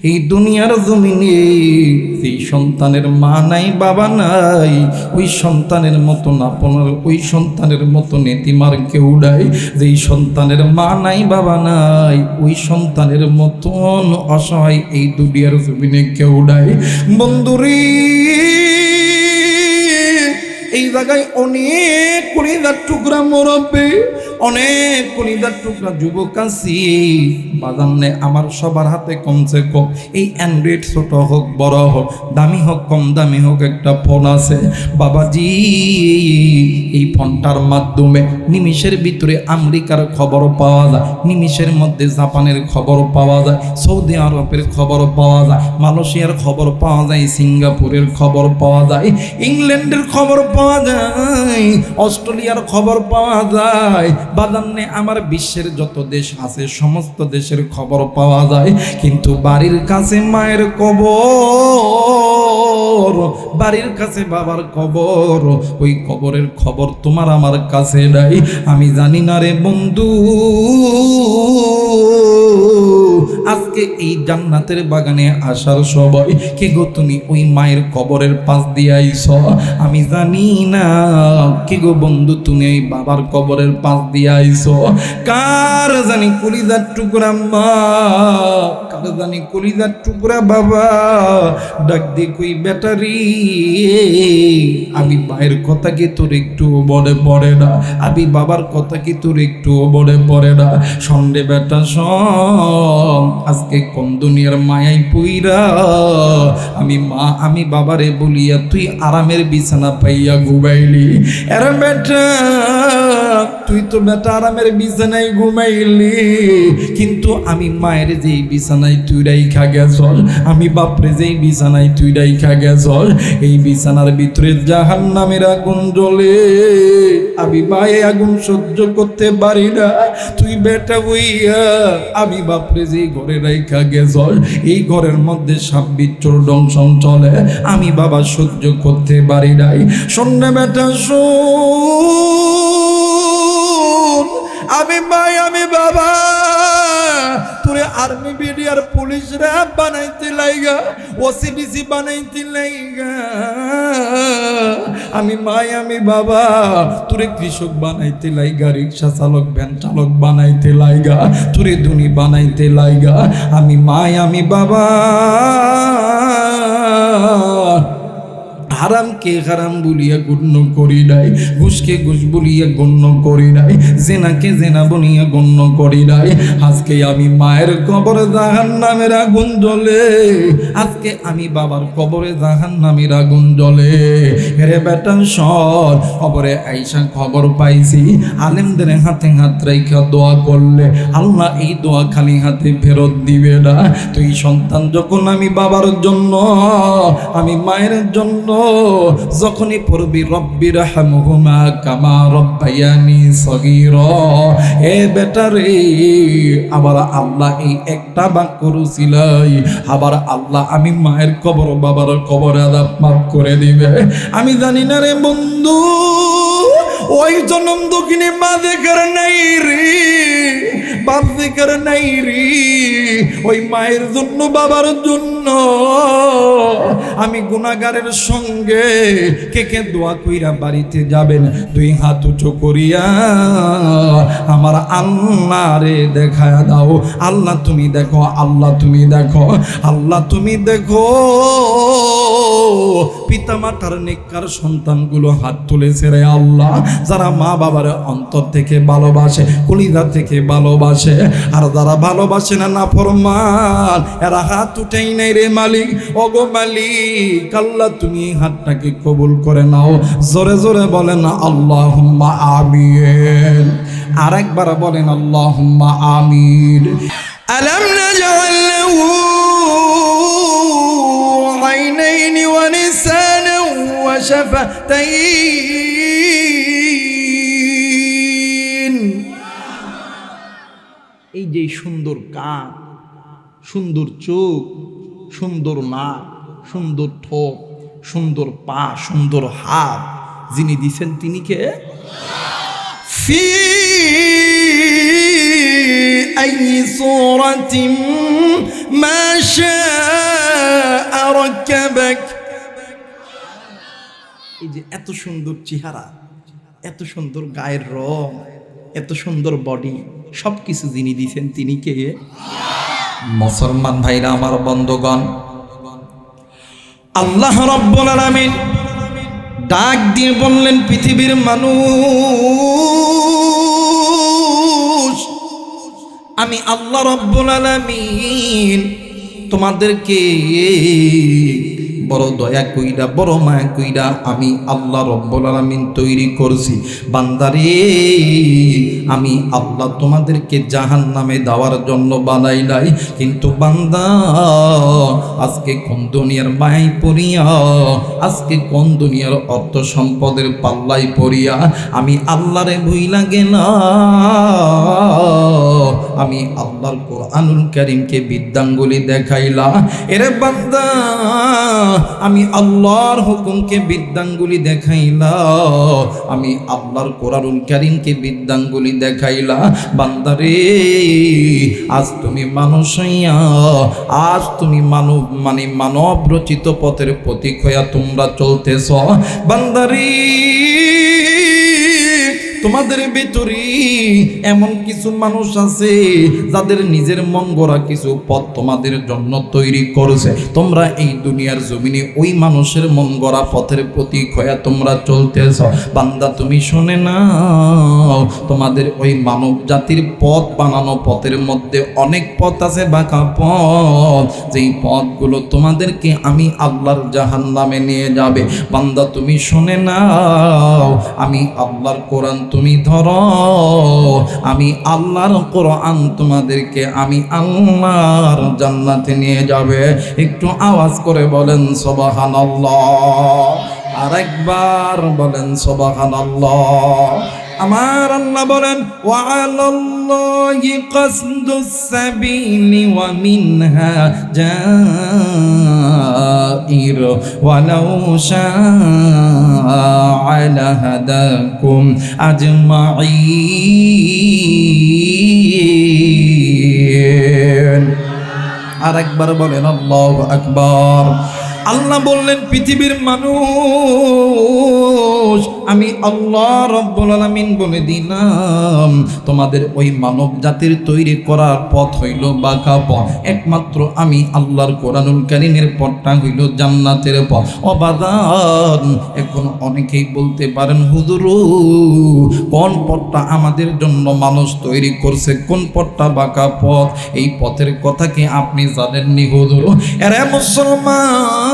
এই দুনিয়ার জমিনে যেই সন্তানের মা নাই বাবা নাই, ওই সন্তানের মতন আপনার ওই সন্তানের মতন এতিমার কেউ নাই। যেই সন্তানের মা নাই বাবা নাই, ওই সন্তানের মতন অসহায় এই দুনিয়ার জমিনে কেউ নাই। বন্ধুরে, এই জায়গায় অনেক কলিজার টুকরা মুরব্বি, অনেক কলিজার টুকরা যুবক আছি বাজানে। আমার সবার হাতে কমসে কম এই অ্যান্ড্রয়েড, ছোট হোক বড় হোক, দামি হোক কম দামি হোক, একটা ফোন আছে। বাবাজি, এই ফোনটার মাধ্যমে নিমিষের ভিতরে আমেরিকার খবর পাওয়া যায়, নিমিষের মধ্যে জাপানের খবর পাওয়া যায়, সৌদি আরবের খবর পাওয়া যায়, মালয়েশিয়ার খবর পাওয়া যায়, সিঙ্গাপুরের খবর পাওয়া যায়, ইংল্যান্ডের খবর পাওয়া যায়, অস্ট্রেলিয়ার খবর পাওয়া যায়। বাজানে আমার বিশ্বের যত দেশ আছে সমস্ত দেশের খবর পাওয়া যায়। কিন্তু বাড়ির কাছে মায়ের কবর, বাড়ির কাছে বাবার কবর, ওই কবরের খবর তোমার আমার কাছে নাই। আমি জানি না রে বন্ধু, আজকে এই জান্নাতের বাগানে আসার সময় কে গো তুমি ওই মায়ের কবরের পাশ দিয়ে আইছ? আমি জানি না কে গো বন্ধু তুমি ওই বাবার কবরের পাশ দিয়ে আইছ। কার জানি কলিজার টুকরা মা, কার জানি কলিজার টুকরা বাবা ডাক দিয়ে কই ব্যাটারি, আমি মায়ের কথা কি তোর একটু মনে পড়ে না? আমি বাবার কথা কি তোর একটু মনে পড়ে না? সন্ধ্যে বেটা শোন, আজকে কোন দুনিয়ার মায়াই পুইরা আমি মা আমি বাবারে বলিয়া তুই আরামের বিছানা পাইয়া ঘুমাইলি। এরে বেটা, তুই তো বেটা আরামের বিছানায় ঘুমাইলি, কিন্তু আমি মায়ের যেই বিছানায় তুই রাইখা গেছল, আমি বাপরে যেই বিছানায় তুই রাইখা গেছল, এই বিছানার ভিতরে জাহান্নামের আগুন জ্বলে। আমি মায়ে আগুন সহ্য করতে পারি না। তুই বেটা বইয়া আমি বাপরে যেই ঘরে রাইখা গেছল, এই ঘরের মধ্যে সাপ বিচ্ছুর দংশন চলে, আমি বাবা সহ্য করতে পারি নাই। শোনে বেটা শোন, আমি মাই আমি বাবা তোরে আর্মি বিডিআর পুলিশরা বানাইতে লাইগা, ওসিডিসি বানাইতে লাইগা, আমি মাই আমি বাবা তোরে কৃষক বানাইতে লাইগা, রিক্সা চালক ভ্যান চালক বানাইতে লাইগা, তোরে ধনী বানাইতে লাইগা। আমি মাই আমি বাবা হারামকে হারাম বলিয়া গণ্য করি নাই, ঘুষকে ঘুষ বলিয়া গণ্য করি নাই, জেনাকে জেনা বলিয়া গণ্য করি নাই। আজকে আমি মায়ের কবরে জাহান্নামের আগুন জ্বলে, আজকে আমি বাবার কবরে জাহান্নামের আগুন জ্বলে। রে বেটা শোন, কবরে আইসা খবর পাইছি আলেমদের হাতে হাত রাইখা দোয়া করলে আল্লাহ এই দোয়া খালি হাতে ফেরত দিবে না। তুই সন্তান যখন আমি বাবার জন্য আমি মায়ের জন্য যখনই পড়বি রব্বি রাহমহুমা কামা রব্বায়ানি সগীরা, এ বেটা রে, আবার আল্লাহ এই একটা বাক্য রুচিলাই, আবার আল্লাহ আমি মায়ের কবর বাবার কবর আযাব মাফ করে দিবে। আমি জানি না রে বন্ধু, ওই জনম দুঃখিনী মা দেখার নাই রে, বাপ দেখার নাই রে, ওই মায়ের জন্য বাবার জন্য আমি গুনাহগারের সঙ্গে কে কে দোয়া কইরা বাড়িতে যাবেন দুই হাত উঁচু করিয়া আমার আল্লাহ রে দেখায়া দাও। আল্লাহ তুমি দেখো, আল্লাহ তুমি দেখো, আল্লাহ তুমি দেখো। পিতা মাতার নেককার সন্তানগুলো হাত তুলেছে রে আল্লাহ, যারা মা বাবার অন্তর থেকে ভালোবাসে, কলিজা থেকে ভালোবাসে, আর যারা ভালোবাসে না নাফরমান, এরা হাত উঠেই নাই রে মালিক। ওগো মালিক, আল্লাহ তুমি এই হাতটাকে কবুল করে নাও। জোরে জোরে বলেন আল্লাহুম্মা আমিন। আরেকবার বলেন আল্লাহুম্মা আমিন। আলাম নাজআল লাহু আইনাইনি ওয়া লিসানান ওয়া শাফাতাইন। এই যে সুন্দর কান, সুন্দর চোখ, সুন্দর নাক, সুন্দর ঠোঁট, সুন্দর পা, সুন্দর হাত যিনি দিছেন তিনি কে? ফি আই সূরাতিন মা শা ركبك এই যে এত সুন্দর চেহারা, এত সুন্দর গায়ের রং, এত সুন্দর বডি, সবকিছু যিনি দিয়েছেন তিনি কে? মুসলমান ভাইরা আমার বন্ধুগণ, আল্লাহ রাব্বুল আলামিন ডাক দিয়ে বললেন, পৃথিবীর মানুষ, আমি আল্লাহ রাব্বুল আলামিন তোমাদেরকে বড় দয়া কইরা, বড় মায়া কইরা আমি আল্লাহ রাব্বুল আলামিন তৈরি করছি। বান্দারে, আমি আল্লাহ তোমাদেরকে জাহান্নামে দেওয়ার জন্য বানাই নাই। কিন্তু বান্দা, আজকে কোন দুনিয়ার মায়ায় পড়িয়া, আজকে কোন দুনিয়ার অর্থ সম্পদের পাল্লায় পড়িয়া আমি আল্লাহরে ভুইলা গেলা, আমি আল্লাহর কোরআনুল কারীমকে বিদ্যাঙ্গুলি দেখাইলা। এরে বান্দা, আমি আল্লাহর হুকুমকে বিদ্যাঙ্গুলি দেখাইলা, আমি আল্লাহর কোরআনুল কারীমকে বিদ্যাঙ্গুলি দেখাইলা। বান্দারে, আজ তুমি মানুষ হইয়া, আজ তুমি মানব রচিত পথের প্রতীক হইয়া তোমরা চলতেছ। বান্দারে, তোমাদের ভিতরে এমন কিছু মানুষ আছে যাদের নিজের মন গড়া কিছু পথ তোমাদের জন্য তৈরি করেছে। তোমরা এই দুনিয়ার জমিনে ওই মানুষের মন গড়া পথের প্রতীক হয়ে তোমরা চলতেছ। বান্দা, তুমি শুনে নাও, তোমাদের ওই মানব জাতির পথ বানানো পথের মধ্যে অনেক পথ আছে, বাঁকা পথ, যেই পথগুলো তোমাদেরকে আমি আল্লাহর জাহান্নামে নিয়ে যাবে। বান্দা, তুমি শুনে নাও, আমি আল্লাহর কোরআন তুমি ধরো, আমি আল্লাহর কোরআন তোমাদেরকে আমি আল্লাহর জান্নাতে নিয়ে যাবে। একটু আওয়াজ করে বলেন সুবহানাল্লাহ, আরেকবার বলেন সুবহানাল্লাহ। আমার আল্লাহ বলেন, ওয়া আলাল্লাহি কাসদুস সাবিলি ওয়া মিনহা জাইর ওয়ালাউ শাআ লাহাদাকুম আজমাইন। আরেকবার বলেন আল্লাহু আকবার। আল্লাহ বললেন, পৃথিবীর মানুষ, আমি আল্লাহ রাব্বুল আলামিন বলে দিলাম, তোমাদের ওই মানব জাতির তৈরি করার পথ হইল বাঁকা পথ। একমাত্র আমি আল্লাহর কোরআনুল কারীমের পথটা হইল জান্নাতের পথ। অবাদান, এখন অনেকেই বলতে পারেন, হুজুর কোন পথটা আমাদের জন্য মানুষ তৈরি করছে, কোন পথটা বাঁকা পথ, এই পথের কথা কি আপনি জানেননি হুজুর? এরে মুসলমান,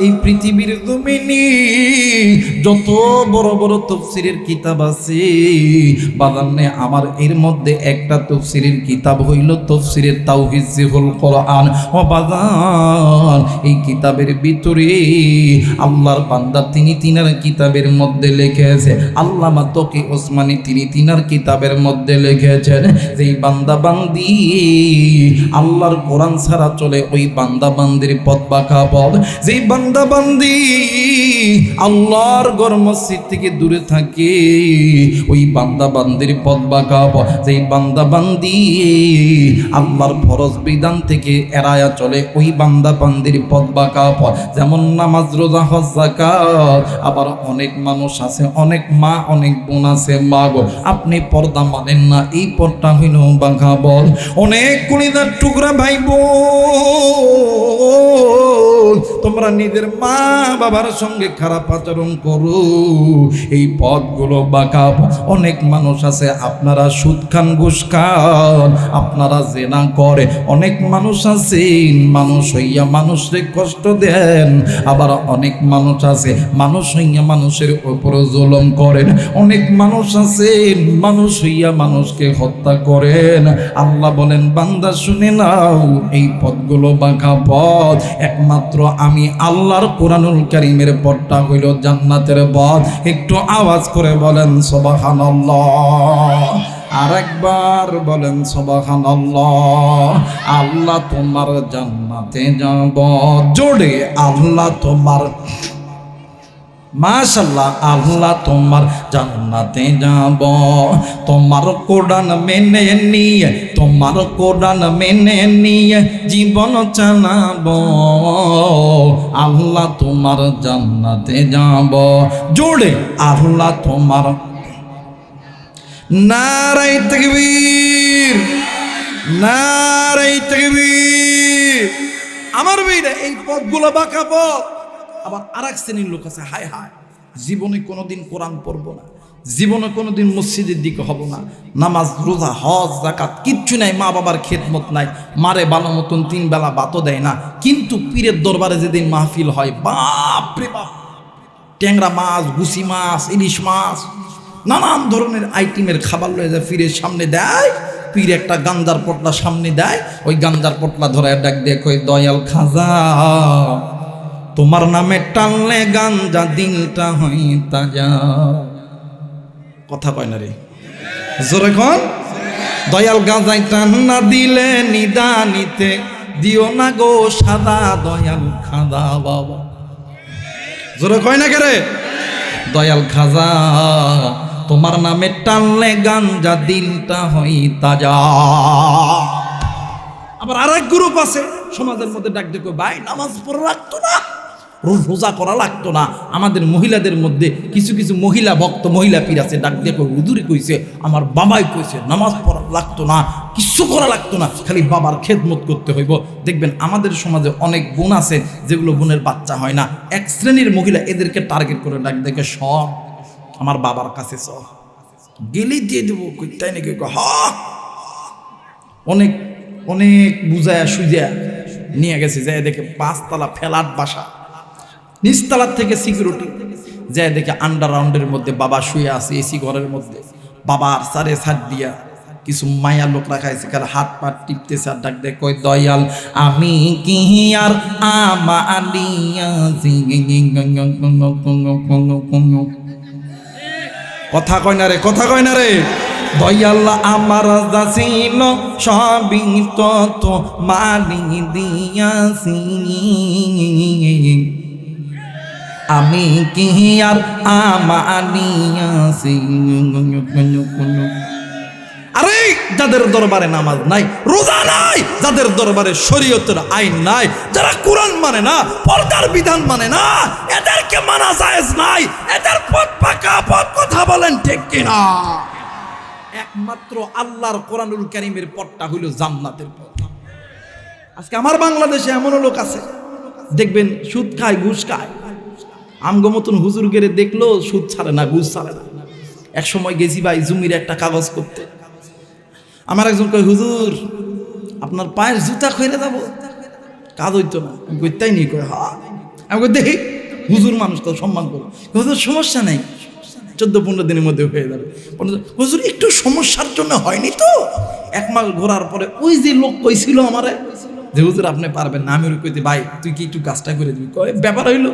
এই পৃথিবীর জমিনে যত বড় বড় তাফসীরের কিতাব আছে বাজানে, আমার এর মধ্যে একটা তাফসীরের কিতাব হইল তাফসীরে তাওহীদুল কোরআন। ও বাজান, এই কিতাবের ভিতরে আল্লাহর বান্দা তিনি তিনার কিতাবের মধ্যে লিখেছে, আল্লামা তকি ওসমানী তিনি তিনার কিতাবের মধ্যে লিখেছেন, যেই বান্দা বান্দি আল্লাহর কোরআন ছাড়া চলে, ওই বান্দা বান্দির পথ বাঁকা পথ। যেই বান্দা বান্দি আল্লাহর ঘর মসজিদ থেকে দূরে থাকে, ওই বান্দা বান্দির পথ বাঁকা পথ। যেই বান্দা বান্দি আল্লাহর ফরজ বিধান থেকে এড়ায়া চলে, ওই বান্দা বান্দির পথ বাঁকা পথ। যেমন নামাজ, রোজা, হজ, যাকাত। আবার অনেক মানুষ আছে, অনেক মা, অনেক বোন আছে, মা গো আপনি পর্দা মানেন না, এই পথটা হইল বাঁকা পথ। অনেক কলিজার টুকরা ভাই বোন, তোমরা নিজের মা বাবার সঙ্গে খারাপ আচরণ করো, এই পথগুলো বাঁকা। অনেক মানুষ আছে, আপনারা সুদ খান, ঘুষ খান, আপনারা জেনা করে। অনেক মানুষ আছে মানুষ হইয়া মানুষকে কষ্ট দেন। আবার অনেক মানুষ আছে মানুষ হইয়া মানুষের উপর জুলুম করেন। অনেক মানুষ আছে মানুষ হইয়া মানুষকে হত্যা করেন। আল্লাহ বলেন, বান্দা শুনে নাও, এই পথগুলো বাঁকা পথ। একমাত্র আমি আল্লাহর কোরআনুল কারীমের পথটা হইল জান্নাতের পথ। একটু আওয়াজ করে বলেন সুবহানাল্লাহ, আরেকবার বলেন সুবহানাল্লাহ। আল্লাহ তোমার জান্নাতে যাব, জোরে আল্লাহ তোমার মাশাআল্লাহ। আল্লাহ তোমার জান্নাতে যাব, তোমার কোরআন মেনে নিয়ে, তোমার কোরআন মেনে নিয়ে জীবন চালাবো। আল্লাহ তোমার জান্নাতে যাব, জোরে আল্লাহ তোমার। নারে তাকবীর, নারে তাকবীর। আমার ভাইরা, এই পথগুলো বাঁকা পথ। আবার আরেক শ্রেণীর লোক আছে, হায় হায় জীবনে কোনোদিন কোরআন পড়বো না, জীবনে কোনোদিন মসজিদের দিকে হব না, নামাজ রোজা হজ যাকাত কিচ্ছু নাই, মা বাবার খেদমত নাই, মারে ভালো মতন 3 বেলা ভাতও দেয় না, কিন্তু পীরের দরবারে যেদিন মাহফিল হয়, বাপ রে বাপ, ট্যাংরা মাছ, গুছি মাছ, ইলিশ মাছ, নানান ধরনের আইটেমের খাবার লয়ে যায় পীরের সামনে দেয়। পীর একটা গাঞ্জার পটলা সামনে দেয়, ওই গাঞ্জার পটলা ধরে ডাক দিয়ে কই, দয়াল খাজা তোমার নামে টানলে গাঞ্জা দিলটা হয় তাজা। কথা কয় না রে, জোরে কন। দয়াল গাঁজায় টান না দিলে নিদানিতে দিও না গো সাদা, দয়াল খাজা বাবা। জোরে কয় না কে রে? দয়াল খাজা তোমার নামে টানলে গাঞ্জা দিলটা হয় তাজা। আবার আরেক গ্রুপ আছে সমাজের মধ্যে ডাক দেখো, ভাই নামাজ পড়া লাগতো না, রোজা করা লাগতো না। আমাদের মহিলাদের মধ্যে কিছু কিছু মহিলা ভক্ত, মহিলা পীর আছে, ডাক দেখো হুজুরে কইছে, আমার বাবাই কইছে নামাজ পড়া লাগতো না, কিছু করা লাগতো না, খালি বাবার খেদমত করতে হইব। দেখবেন আমাদের সমাজে অনেক বোন আছে যেগুলো বোনের বাচ্চা হয় না, এক শ্রেণীর মহিলা এদেরকে টার্গেট করে ডাক দেখে, সব আমার বাবার কাছে সব গেলেই দিয়ে দেবো, তাই নাকি? অনেক অনেক বুঝায়া সুজা নিয়ে গেছে, যাই দেখে 5 তলা ফ্ল্যাট বাসা, নিচতলার থেকে সিকিউরিটি, যাই দেখে আন্ডারগ্রাউন্ডের মধ্যে বাবা শুয়ে আছে এসি ঘরের মধ্যে, বাবার সারে ছাড় দিয়া কিছু মায়া লোক রাখাইছে, কারণ হাত পাট টিপতেছে আর ডাক দেয় কই, দয়াল আমি কি আর আমালিয়া। কথা কয় না রে, কথা কয় না রে। দয়াল আমার যা ছিল সবই তো মালি দিয়াছি, আমি কি আর আমালিয়াছি। আরে যাদের দরবারে নামাজ নাই, রোজা নাই, যাদের দরবারে শরীয়তের আইন নাই, যারা কোরআন মানে না, পর্দার বিধান মানে না, এদেরকে মানা জায়েজ নাই, এদের পথ পাকা পথ। কথা বলেন ঠিক কিনা? একমাত্র আল্লাহর কোরআনুল কারীমের পথটা হইল জান্নাতের পথ। আজকে আমার বাংলাদেশে এমনও লোক আছে দেখবেন সুদ খায়, ঘুষ খায়, আমগো মতন হুজুর গেরে দেখলো সুদ ছাড়ে না, ঘুষ ছাড়ে না। এক সময় গেছি ভাই জমির একটা কাগজ করতে, আমার একজন কয়, হুজুর আপনার পায়ের জুতা খইরে যাব, কাজ হইতো না। আমি কই, তাই নি? কয় হ্যাঁ। আমি কই, দেখি হুজুর মানুষ তো সম্মান করো। হুজুর সমস্যা নেই, 14-15 দিনের মধ্যে হয়ে যাবে। হুজুর একটু সমস্যার জন্য হয়নি তো। 1 মাস ঘোরার পরে ওই যে লোক কইছিল আমারে যে হুজুর আপনি পারবেন না, আমি ওই কইতে, ভাই তুই কি একটু কাজটা করে দিবি? কয় ব্যাপার হইলো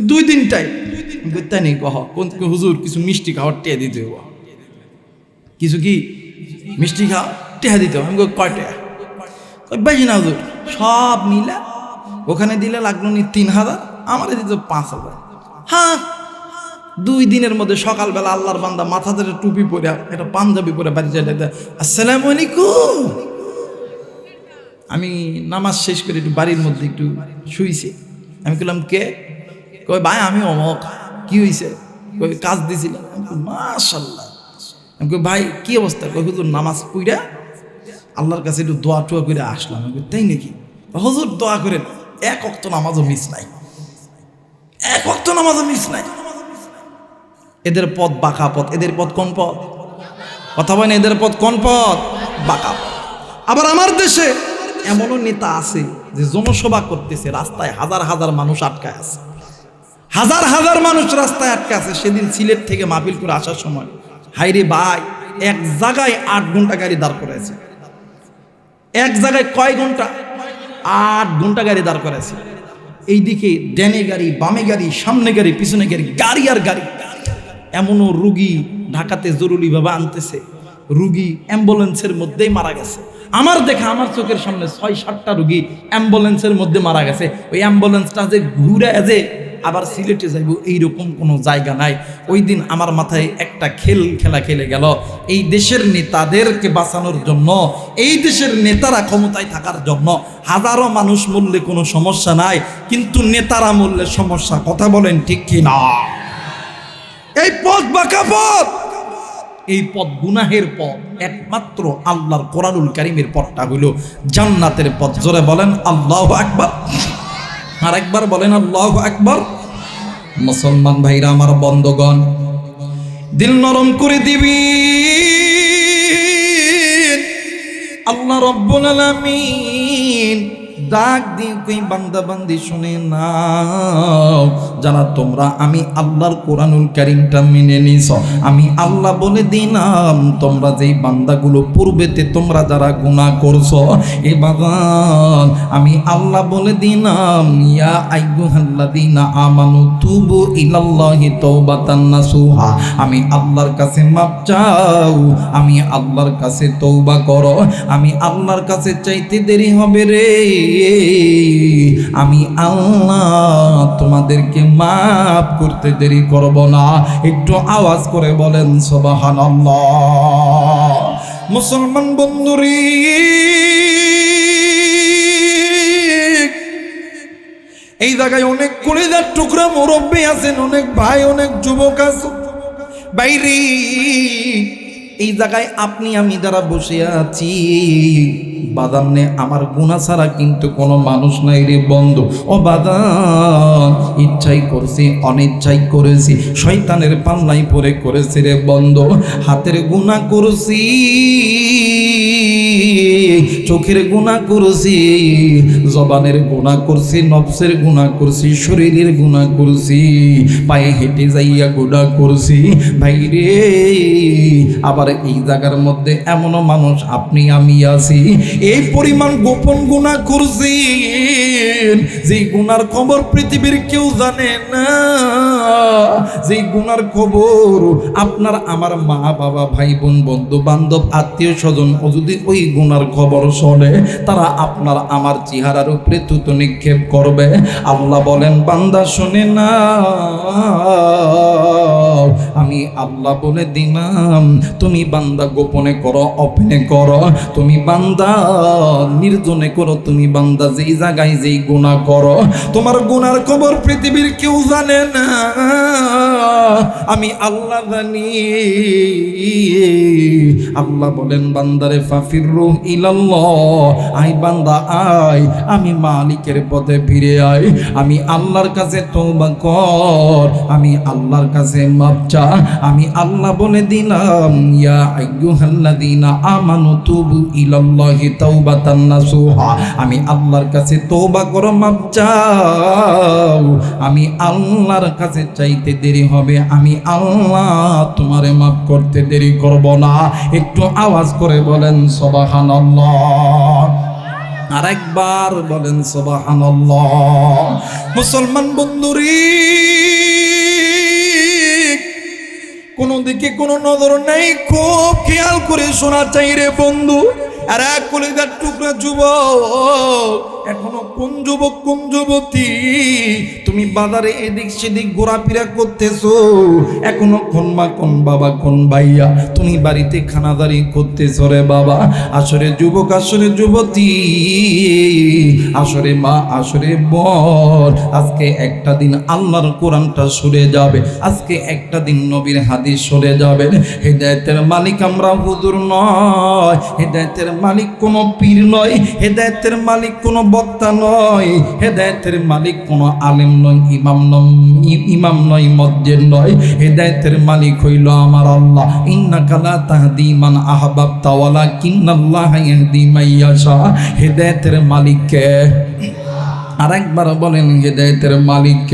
2 দিন টাইম। তাই নেই? কহ কোন? হুজুর কিছু মিষ্টি খাওয়ার টেয়া দিতে হবো। কিছু কি মিষ্টি খাওয়া টেহা দিতে হবে। আমি কয় টেহা? বেশি না হুজুর, সব মিলা ওখানে দিলে লাগলো নি 3000, আমারে দিত 5000। হ্যাঁ, 2 দিনের মধ্যে সকালবেলা আল্লাহর বান্দা মাথা ধরে টুপি পরে একটা পাঞ্জাবি পরে বাড়ি যায়, আসসালামু আলাইকুম। আমি নামাজ শেষ করে একটু বাড়ির মধ্যে একটু শুইছি। আমি বললাম কে? কই ভাই আমি অমক। কি হয়েছে? কই কাজ দিছিলাম। মাশাআল্লাহ। আমি কই ভাই কি অবস্থা? কই হুজুর নামাজ পড়া আল্লাহর কাছে একটু দোয়া টোয়া করে আসলাম। আমি কই তাই নাকি? হুজুর দোয়া করেন, 1 ওয়াক্ত নামাজও মিস নাই, 1 ওয়াক্ত নামাজও মিস নাই। এদের পথ বাঁকা পথ। এদের পথ কোন পথ? কথা বলেন, এদের পথ কোন পথ? বাঁকা পথ। আবার আমার দেশে এমনও নেতা আছে যে জনসভা করতেছে, রাস্তায় হাজার হাজার মানুষ আটকায় আছে, হাজার হাজার মানুষ রাস্তায় আটকে আছে। সেদিন সিলেট থেকে মাহফিল করে আসার সময় হাইরে ভাই, 1 জায়গায় 8 ঘন্টা গাড়ি দাঁড় করেছে। 1 জায়গায় কয় ঘন্টা? 8 ঘন্টা গাড়ি দাঁড় করেছে। এইদিকে ডানে গাড়ি, বামে গাড়ি, সামনে গাড়ি, পিছনে গাড়ি, গাড়ি আর গাড়ি। এমনও রুগী ঢাকাতে জরুরিভাবে আনতেছে, রুগী অ্যাম্বুলেন্সের মধ্যেই মারা গেছে। আমার দেখা, আমার চোখের সামনে 6-7টা রুগী অ্যাম্বুলেন্সের মধ্যে মারা গেছে। ওই অ্যাম্বুলেন্সটা যে ঘুরে যে আবার সিলেটে যাইব, এইরকম কোনো জায়গা নাই। ওই দিন আমার মাথায় একটা খেলা খেলে গেল। এই দেশের নেতাদেরকে বাঁচানোর জন্য, এই দেশের নেতারা ক্ষমতায় থাকার জন্য হাজারো মানুষ মরলে কোনো সমস্যা নাই, কিন্তু নেতারা মরলে সমস্যা। কথা বলেন ঠিক কি না? এই পথ বাঁকা পথ, এই পথ গুনাহের পথ। একমাত্র আল্লাহর কোরআনুল কারীমের পথটা হইল জান্নাতের পথ। জোরে বলেন আল্লাহু আকবার। আর একবার বলেন আল্লাহু আকবার। মুসলমান ভাইরা আমার, বন্ধগণ, দিল নরম করে দিবি। আল্লাহ রাব্বুল আলামিন ডাক দিয়ে কই, বান্দা বান্দি শুনে নাও, যারা তোমরা আমি আল্লাহর কোরআনুল কারীমটা মেনে নিছো, আমি আল্লাহ বলে দিলাম তোমরা যেই বান্দাগুলো পূর্বেতে তোমরা যারা গুনাহ করছো, এ বাগান আমি আল্লাহ বলে দিলাম, ইয়া আইয়ুহাল্লাযীনা আমানু তুবু ইলাল্লাহি তাওবাতান নাসুহা, আমি আল্লাহর কাছে মাপ চাও, আমি আল্লাহর কাছে তওবা করো। আমি আল্লাহর কাছে চাইতে দেরি হবে রে, আমি আল্লাহ তোমাদেরকে মাফ করতে দেরি করব না। একটু আওয়াজ করে বলেন সুবহানাল্লাহ। মুসলমান বন্ধুরি, এই জায়গায় অনেক কলিজার টুকরা মুরব্বী আছেন, অনেক ভাই, অনেক যুবক আছে বাইরে। এই জায়গায় আপনি আমি যারা বসে আছি, বাদানে আমার গুনাহ ছাড়া কিন্তু কোনো মানুষ নাই রে বন্ধু। ও বাদান, ইচ্ছাই করছি অনিচ্ছাই করেছি, শয়তানের পাল্লাই পরে করেছি রে বন্ধু। হাতের গুনাহ করছি, চোখের গুনাহ করছি, জবানের গুনাহ করছি, নফসের গুনাহ করছি, শরীরের গুনাহ করছি, পায়ে হেঁটে যাইয়া গুনাহ করছি ভাই রে। আবার এই জায়গার মধ্যে এমনও মানুষ আপনি আমি আছি, এই পরিমাণ গোপন গুনাহ করছি যেই গুনার খবর পৃথিবীর কেউ জানে না, যেই গুনার খবর আপনার আমার মা বাবা ভাই বোন বন্ধু বান্ধব আত্মীয় স্বজন যদি ওই গুনার খবর শোনে, তারা আপনার আমার চেহারার উপরে থুতু নিক্ষেপ করবে। আল্লাহ বলেন, বান্দা শোনে না, আমি আল্লাহ বলে দিলাম, তুমি বান্দা গোপনে করো ওপেনে করো, তুমি বান্দা নির্জনে করো, তুমি বান্দা যেই জায়গায় যেই গুনাহ করো, তোমার গুনার খবর পৃথিবীর কেউ জানে না, আমি আল্লাহ জানি। আল্লাহ বলেন, বান্দারে ফাফিরু ইলাল্লাহ, আই বান্দা আয়, আমি মালিকের পথে ফিরে আয়, আমি আল্লাহর কাছে তওবা কর, আমি আল্লাহর কাছে মাপ চা। আমি আল্লাহ বলে দিলাম, ইয়া আইয়ুহাল্লাযীনা আমানু তুবু ইলাল্লাহি তাওবাতান নাসুহা, আমি আল্লাহর কাছে তওবা করো, মাপ চাও। আমি আল্লাহর কাছে চাইতে দেরি হবে, আমি আল্লাহ তোমারে মাফ করতে দেরি করব না। একটু আওয়াজ করে বলেন সুবহানাল্লাহ। আরেকবার বলেন সুবহানাল্লাহ। মুসলমান বন্ধুরি, কোন দিকে কোনো নজর নেই, খুব খেয়াল করে শোনা চাই রে বন্ধু। আর এক কলিজার টুকরা যুবক, এখনো কোন যুবক কোন যুবতী তুমি বাজারে এদিক সেদিক ঘোরাফেরা করতেছো, এখনো কোন মা কোন বাবা কোন ভাইয়া তুমি বাড়িতে খানাদারি করতেছো রে বাবা। আসরে যুবক, আসরে যুবতী, আসরে মা, আসরে বোন, আজকে একটা দিন আল্লাহর কোরআনটা সরে যাবে, আজকে একটা দিন নবীর হাদিস সরে যাবে। হেদায়েতের মালিক আমরা হুজুর নয়, হেদায়েতের মালিক কোনো পীর নয়, হেদায়েতের মালিক কোনো বক্তা নয়, হেদায়েতের মালিক কোনো আলেম নয়, ইমাম নয়, মসজিদ নয়, হেদায়েতের মালিক হইল আমার আল্লাহ। ইন্নাকা লা তাহদি মান আহবাবতা ওয়ালাকিন্নাল্লাহা ইয়াহদি মান ইয়াশা। হেদায়েতের মালিক কে? আরেকবার বলেন, হেদায়েতের মালিক।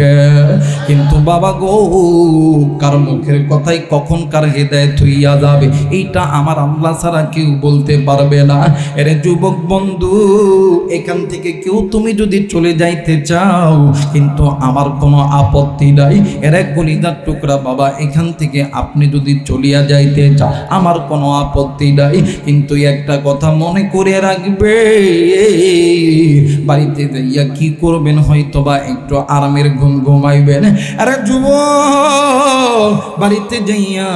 কিন্তু বাবা গো, কার মুখের কথাই কখন কার হেদায়েত হইয়া যাবে এইটা আমার আল্লাহ ছাড়া কেউ বলতে পারবে না। এর যুবক বন্ধু, এখান থেকে কেউ তুমি যদি চলে যাইতে চাও, কিন্তু আমার কোনো আপত্তি নাই। এর এক কলিজার টুকরা বাবা, এখান থেকে আপনি যদি চলিয়া যাইতে চাও, আমার কোনো আপত্তি নাই, কিন্তু একটা কথা মনে করে রাখবে, বাড়িতে যাইয়া কি করবেন, হয়তোবা একটু আরামের ঘুম ঘুমাইবেন। আরে যুবক, বাড়িতে যাইয়া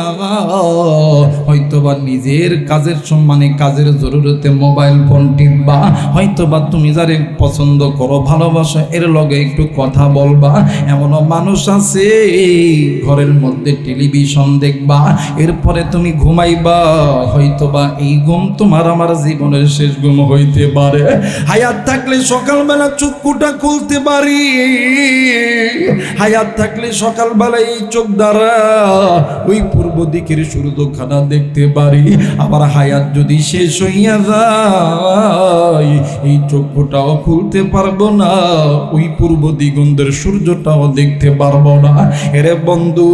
হয়তোবা নিজের কাজের সম্মানে, কাজের জরুরতে মোবাইল ফোন টিপবা, হয়তোবা তুমি যারে পছন্দ করো, ভালোবাসো, এর লগে একটু কথা বলবা। এমনও মানুষ আছে ঘরের মধ্যে টেলিভিশন দেখবা, এরপরে তুমি ঘুমাইবা, হয়তোবা এই ঘুম তোমার আমার জীবনের শেষ ঘুম হইতে পারে। হায়াত থাকলে সকালবেলা চক্ষুটা খুলতে পারি, হায়াত থাকলে সকালবেলা এই চোখ দ্বারা ওই পূর্ব দিকের সূর্যখানা দেখতে পারি। আবার হায়াত যদি শেষ হইয়া যায়, এই চক্ষুটাও খুলতে পারবো না, ওই পূর্ব দিগন্তের সূর্যটাও দেখতে পারবো না। এরে বন্ধু,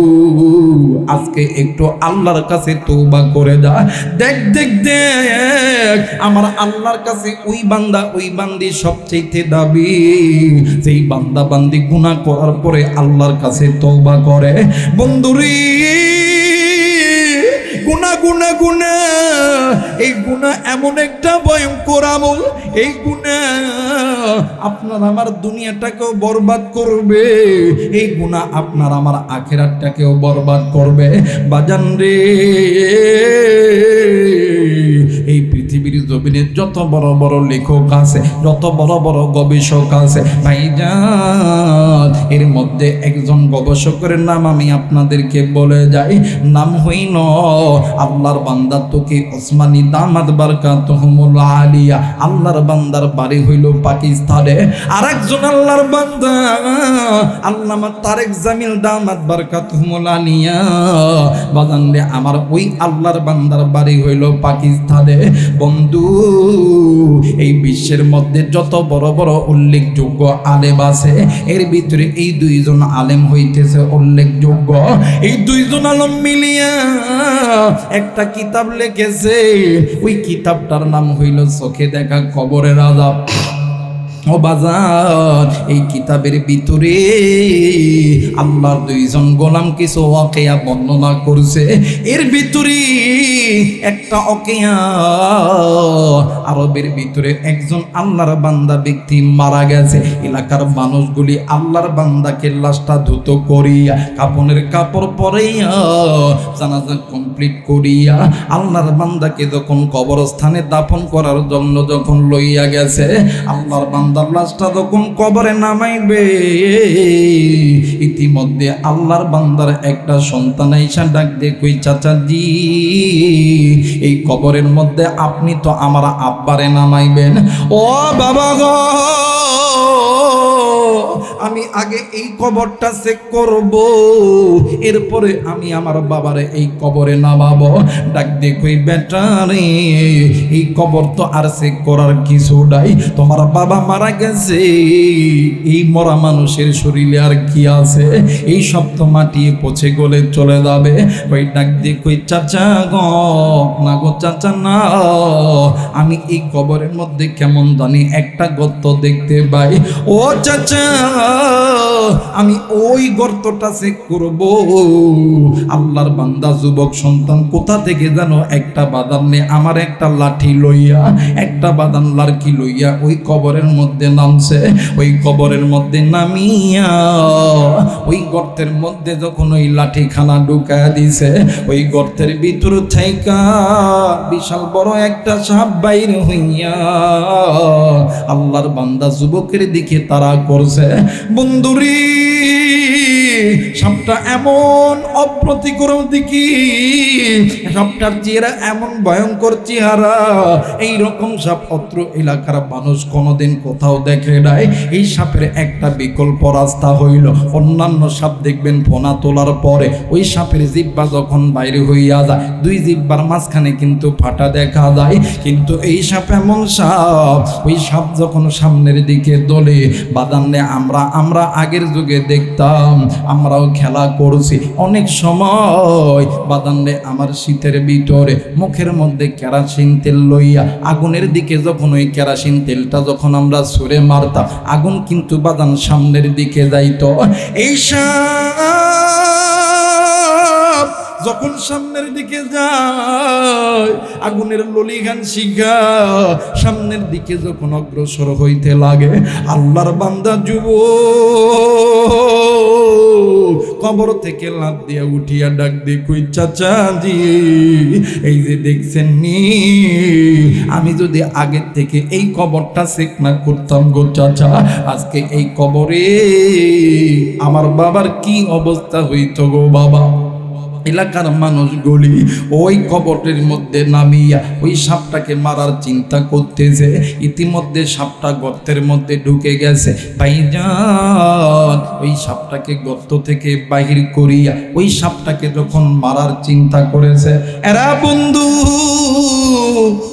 আজকে একটু আল্লাহর কাছে তওবা করে যা। দেখ দেখ দেখ, আমার আল্লাহর কাছে ওই বান্দা, ওই বান্দি সবচেয়ে দাবি, যেই বান্দা বান্দি গুনাহ করার পরে আল্লাহর কাছে তওবা করে। বন্ধুরি, গুনাহ গুনাহ গুনাহ, এই গুনাহ এমন একটা ভয়ঙ্কর আমল, এই গুনাহ আপনার আমার দুনিয়াটাকেও বরবাদ করবে, এই গুনাহ আপনার আমার আখিরাতটাকেও বরবাদ করবে। বাজান রে, এই পৃথিবীর জমিনে যত বড় বড় লেখক আছে, যত বড় বড় গবেষক আছে ভাইজান, এর মধ্যে একজন গবেষকের নাম আমি আপনাদেরকে বলে যাই, নাম হইল আল্লাহর বান্দা তকি ওসমানী দামাত বারকাতুহুমুল আলিয়া। আল্লাহর বান্দার বাড়ি হইল পাকিস্তানে। আর একজন আল্লাহর বান্দা আল্লামা তারেক জামিল দামাত বারকাতুহুমুল আলিয়া, বাজান রে, আমার ওই আল্লাহর বান্দার বাড়ি হইল পাকিস্তানে। বন্ধু, এই বিশ্বের মধ্যে যত বড় বড় উল্লেখযোগ্য আলেম আছে, এর ভিতরে এই দুইজন আলেম হইতেছে উল্লেখযোগ্য। এই দুইজন আলেম মিলিয়া একটা কিতাব লিখেছে, ওই কিতাবটার নাম হইল চোখে দেখা কবরের আযাব। ও বাজার, এই কিতাবের ভিতরে আল্লাহর দুইজন গোলাম কিছু ওয়াকিয়া বর্ণনা করছে। এর ভিতরে একটা ওয়াকিয়া, আরবের ভিতরে একজন আল্লাহর বান্দা ব্যক্তি মারা গেছে। এলাকার মানুষগুলি আল্লাহর বান্দাকে লাশটা ধুত করিয়া, কাপনের কাপড় পরাইয়া, জানাজা কমপ্লিট করিয়া আল্লাহর বান্দাকে যখন কবরস্থানে দাফন করার জন্য যখন লইয়া গেছে, আল্লাহর বান্দা লাশটা যখন কবরে নামাইবে, ইতিমধ্যে আল্লাহর বান্দার একটা সন্তান আইসা ডাক দিয়ে কই, চাচাজি, এই কবরের মধ্যে আপনি তো আমার আব্বারে নামাইবেন। ও বাবা গো, আমি আগে এই কবরটা চেক করব, এরপরে আমি আমার বাবারে এই কবরে নামাবো। ডাক দিয়ে কই, বেটা রে, এই কবর তো আর চেক করার কিছু নাই, তোমার বাবা মারা গেছে, এই মরা মানুষের শরীরে আর কি আছে, এই সব তো মাটিয়ে পচে গলে চলে যাবে। ওই ডাক দিয়ে কই, চাচা গো, না গো চাচা না, আমি এই কবরের মধ্যে কেমন জানি একটা গর্ত দেখতে পাই। ও চাচা, আমি ওই গর্তটা চেক করব। আল্লাহর বান্দা যুবক সন্তান কোথা থেকে জানো একটা বাদাম নে, আমার একটা লাঠি লইয়া, একটা বাদাম লাঠি লইয়া ওই কবরের মধ্যে নামছে। ওই কবরের মধ্যে নামিয়া ওই গর্তের মধ্যে যখন ওই লাঠি খানা ঢুকায়া দিছে, ওই গর্তের ভিতর থাইকা বিশাল বড় একটা সাপ বাইর হইয়া আল্লাহর বান্দা যুবকের দিকে তারা করছে। বন্ধুরি, সাপটা এমন অপ্রতিকরম দিকে, সাপটার চেহারা এমন ভয়ঙ্কর চেহারা, এইরকম সাপ অত্র এলাকার মানুষ কোনোদিন কোথাও দেখে নাই। এই সাপের একটা বিকল্প রাস্তা হইল, অন্যান্য সাপ দেখবেন ফোনা তোলার পরে ওই সাপের জিহ্বা যখন বাইরে হইয়া যায়, দুই জিহ্বার মাঝখানে কিন্তু ফাটা দেখা যায়, কিন্তু এই সাপ এমন সাপ, ওই সাপ যখন সামনের দিকে দলে বাদান্নে, আমরা আগের যুগে দেখতাম, আমরাও খেলা করছি অনেক সময় বাদান্নে, আমার শীতের ভিতরে মুখের মধ্যে কেরাসিন তেল লইয়া আগুনের দিকে যখন ওই কেরাসিন তেলটা যখন আমরা ছুঁড়ে মারতাম, আগুন কিন্তু বাদান সামনের দিকে যাইতো। এই সাপ যখন সামনের দিকে যায় আগুনের ললিঘান শিখা সামনের দিকে যখন অগ্রসর হইতে লাগে আল্লাহর বান্দা কবর থেকে লাফ দিয়া উঠিয়া ডাক দিয়ে কই চাচা জি এই যে দেখছেন নি আমি যদি আগের থেকে এই কবরটা চেক না করতাম গো চাচা আজকে এই কবরে আমার বাবার কি অবস্থা হইতো গো বাবা। এলাকার মানুষগুলি ওই কবরের মধ্যে নামিয়া ওই সাপটাকে মারার চিন্তা করতেছে, ইতিমধ্যে সাপটা গর্তের মধ্যে ঢুকে গেছে। ভাইজান ওই সাপটাকে গর্ত থেকে বাহির করিয়া ওই সাপটাকে যখন মারার চিন্তা করেছে, এরা বন্ধু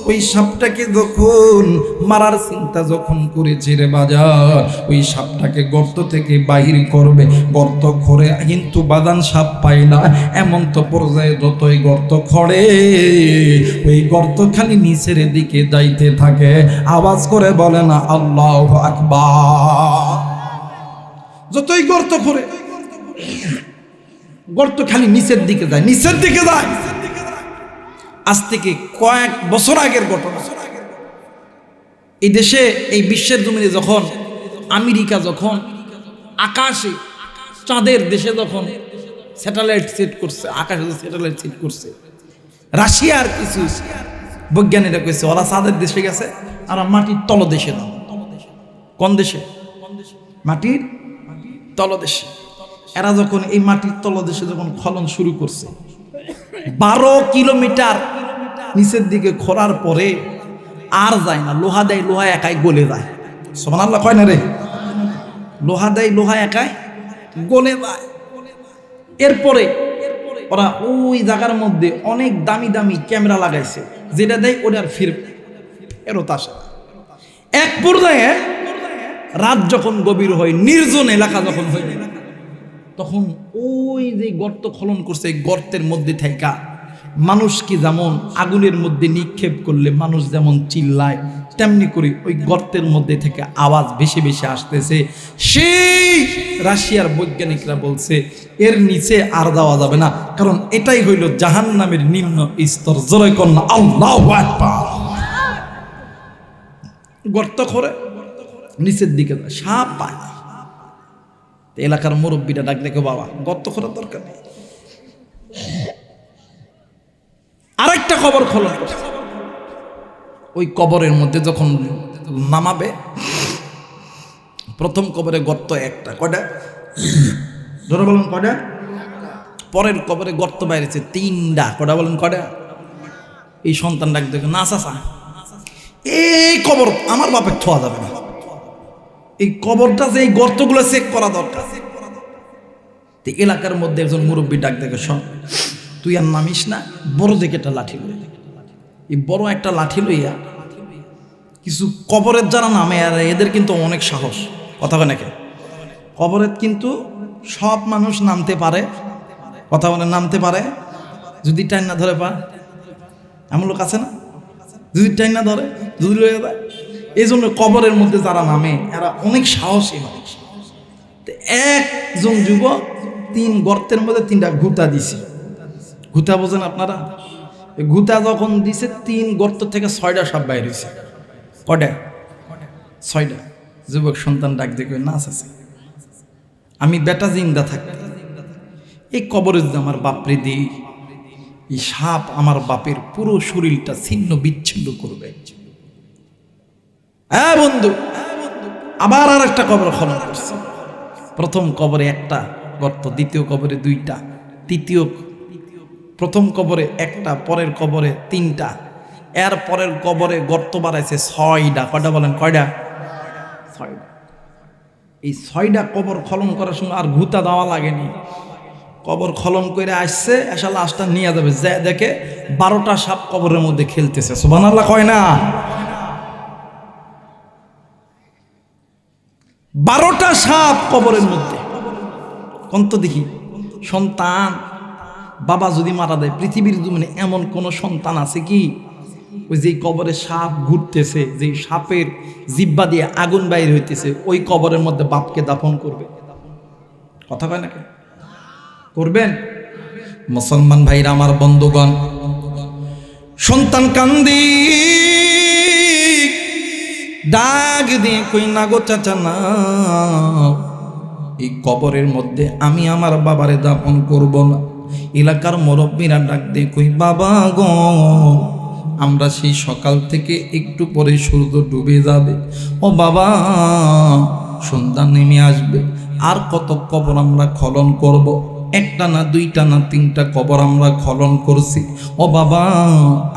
ওই সাপটাকে যখন মারার চিন্তা যখন করেছে রে বাজার, ওই সাপটাকে গর্ত থেকে বাহির করবে, গর্ত করে কিন্তু বাদান সাপ পায় না। এমন তো পর্যায়ে যতই গর্ত খড়ে ওই গর্ত খালি নিচের দিকে যাইতে থাকে, আওয়াজ করে বলে না আল্লাহু আকবার। যতই গর্ত খড়ে গর্ত খালি নিচের দিকে যায়, নিচের দিকে যায়। আজ থেকে কয়েক বছর আগের ঘটনা। এই দেশে এই বিশ্বের জমিনে যখন আমেরিকা যখন আকাশে চাঁদের দেশে যখন স্যাটেলাইট সেট করছে, আকাশে স্যাটেলাইট সেট করছে, রাশিয়ার কিছু বৈজ্ঞানিকরা কইছে ওরা চাঁদের দেশে গেছে আর মাটির তলদেশে না। কোন দেশে? মাটির তলদেশে। এরা যখন এই মাটির তলদেশে যখন খনন শুরু করছে 12 কিলোমিটার নিচের দিকে খোঁড়ার পরে আর যায় না, লোহা দেয়, লোহা একাই গলে যায়। সুবহানাল্লাহ কয় না রে? লোহা দেয়, লোহা একাই গলে যায়। এরপরে ওরা ওই জায়গার মধ্যে অনেক দামি দামি ক্যামেরা লাগাইছে, যেটা দেয় ওটার ফেরত আসে। এক পর্যায়ে রাত যখন গভীর হয়, নির্জন এলাকা যখন হয়ে যায়, তখন ওই যে গর্ত খনন করছে গর্তের মধ্যে থাকা মানুষকে যেমন আগুনের মধ্যে নিক্ষেপ করলে মানুষ যেমন চিল্লায়, তেমনি করে ওই গর্তের মধ্যে থেকে আওয়াজ বেশি বেশি আসতেছে। সেই রাশিয়ার বৈজ্ঞানিকরা বলছে এর নিচে আর যাওয়া যাবে না, কারণ এটাই হইল জাহান্নামের নিম্ন স্তর। জোরে কন্যা আল্লাহু আকবার। গর্ত করে নিচের দিকে যায়, সাপ পায় না। এলাকার মুরব্বীরা ডাক দেখো, বাবা গর্ত করার দরকার নেই। আরেকটা কবর খনন করছে, ওই কবরের মধ্যে যখন নামাবে, প্রথম কবরে গর্ত একটা, কয়টা ধরে বলেন কয়টা? পরের কবরে গর্ত বাইরেছে 3টা, কয়টা বলেন কয়টা? এই সন্তান ডাক দেখো, না চাচা এই কবর আমার বাপের ছোঁয়া যাবে না, এই কবরটা যে এই গর্তগুলো চেক করা দরকার। এলাকার মধ্যে একজন মুরব্বী ডাক দেখে, শোন তুই আর নামিস না, বড় দেখে একটা লাঠি লই, এই বড় একটা লাঠি লইয়া কিছু কবরের যারা নামে আর এদের কিন্তু অনেক সাহস, কথা বলে নাকি? কবরের কিন্তু সব মানুষ নামতে পারে, কথা বলে নামতে পারে, যদি টাইম না ধরে পা, এমন লোক আছে না, যদি টাইম না ধরে যদি লইয়া যায়। এই জন্য কবরের মধ্যে যারা নামে এরা অনেক সাহসী মানুষ। একজন যুবক 3 গর্তের মধ্যে 3টা ঘুতা দিছে। ঘুতা বোঝেন আপনারা? ঘুতা যখন দিছে 3 গর্ত থেকে 6টা সাপ বাইর হয়েছে। কটা? 6টা। যুবক সন্তান ডাক দেখে, না আছে আমি বেটা জিন্দা থাকতে এই কবরে যদি আমার বাপরে দিই, এই সাপ আমার বাপের পুরো শরীরটা ছিন্ন বিচ্ছিন্ন করবে। হ্যাঁ বন্ধু, আবার আর একটা কবর খনন করছে। প্রথম কবরে একটা গর্ত, দ্বিতীয় কবরে 2টা, প্রথম কবরে একটা, পরের কবরে 3টা, এর পরের কবরে গর্ত বাড়াইছে 6টা। কয়টা বলেন কয়টা? 6টা। এই 6টা কবর খনন করার সময় আর ঘুতা দেওয়া লাগেনি, কবর খনন করে আসছে, এসা লাশটা নিয়ে যাবে, যে দেখে 12টা সাপ কবরের মধ্যে খেলতেছে। সুবহানাল্লাহ কয় না? 12টা সাপ কবরের মধ্যে। কোন তো দেখি সন্তান বাবা যদি মারা দেয়, পৃথিবীর জমিনে এমন কোন সন্তান আছে কি ওই যে কবরে সাপ ঘুরতেছে, যে সাপের জিব্বা দিয়ে আগুন বাইর হইতেছে, ওই কবরের মধ্যে বাপকে দাফন করবে? কথা কয় নাকি? করবেন? মুসলমান ভাইরা আমার বন্ধুগণ, সন্তান কান্দি ডাক দিয়ে কই না গো চাচা না, এই কবরের মধ্যে আমি আমার বাবারে দাফন করব না। এলাকার মুরব্বীরা ডাক দিয়ে কই বাবা গো, আমরা সেই সকাল থেকে একটু পরে সূর্য ডুবে যাবে, ও বাবা সন্ধ্যা নেমে আসবে, আর কত কবর আমরা খনন করব? একটা না দুইটা না তিনটা কবর আমরা খনন করছি, ও বাবা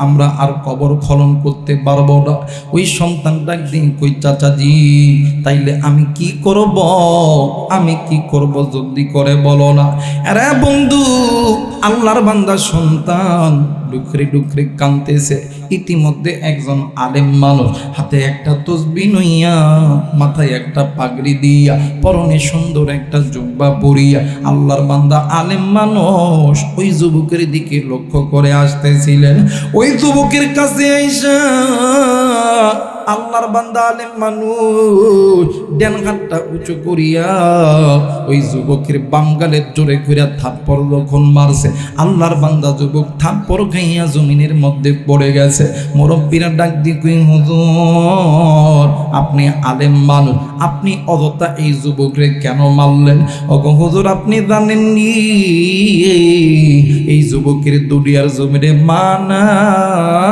আমরা আর কবর খনন করতে পারবো না। ওই সন্তান ডাক দিন কই চাচাজি তাইলে আমি কি করব, আমি কি করব জলদি করে বলো না। আরে বন্ধু, আল্লাহর বান্দা সন্তান ডুকরে ডুকরে কাঁদতেছে। ইতিমধ্যে একজন আলেম মানুষ হাতে একটা তসবিহ নইয়া, মাথায় একটা পাগড়ি দিয়া, পরনে সুন্দর একটা জুব্বা পরিয়া আল্লাহর বান্দা আলেম মানুষ ওই যুবকের দিকে লক্ষ্য করে আসতেছিলেন। ওই যুবকের কাছে আইসা আল্লাহর বান্দা আলেম মানুষ ডান হাতটা উঁচু করিয়া ওই যুবকের বাঙ্গালের জোরে কইরা থাপ্পড় যখন মারছে, আল্লাহর বান্দা যুবক থাপ্পড় খাইয়া জমিনের মধ্যে পড়ে গেছে। মুরব্বীরা ডাক দিয়ে কই হুজুর আপনি আলেম মানুষ, আপনি অযথা এই যুবকরে কেন মারলেন? ওগো হুজুর আপনি জানেননি এই যুবকের দুনিয়ার জমিনে মা নাই,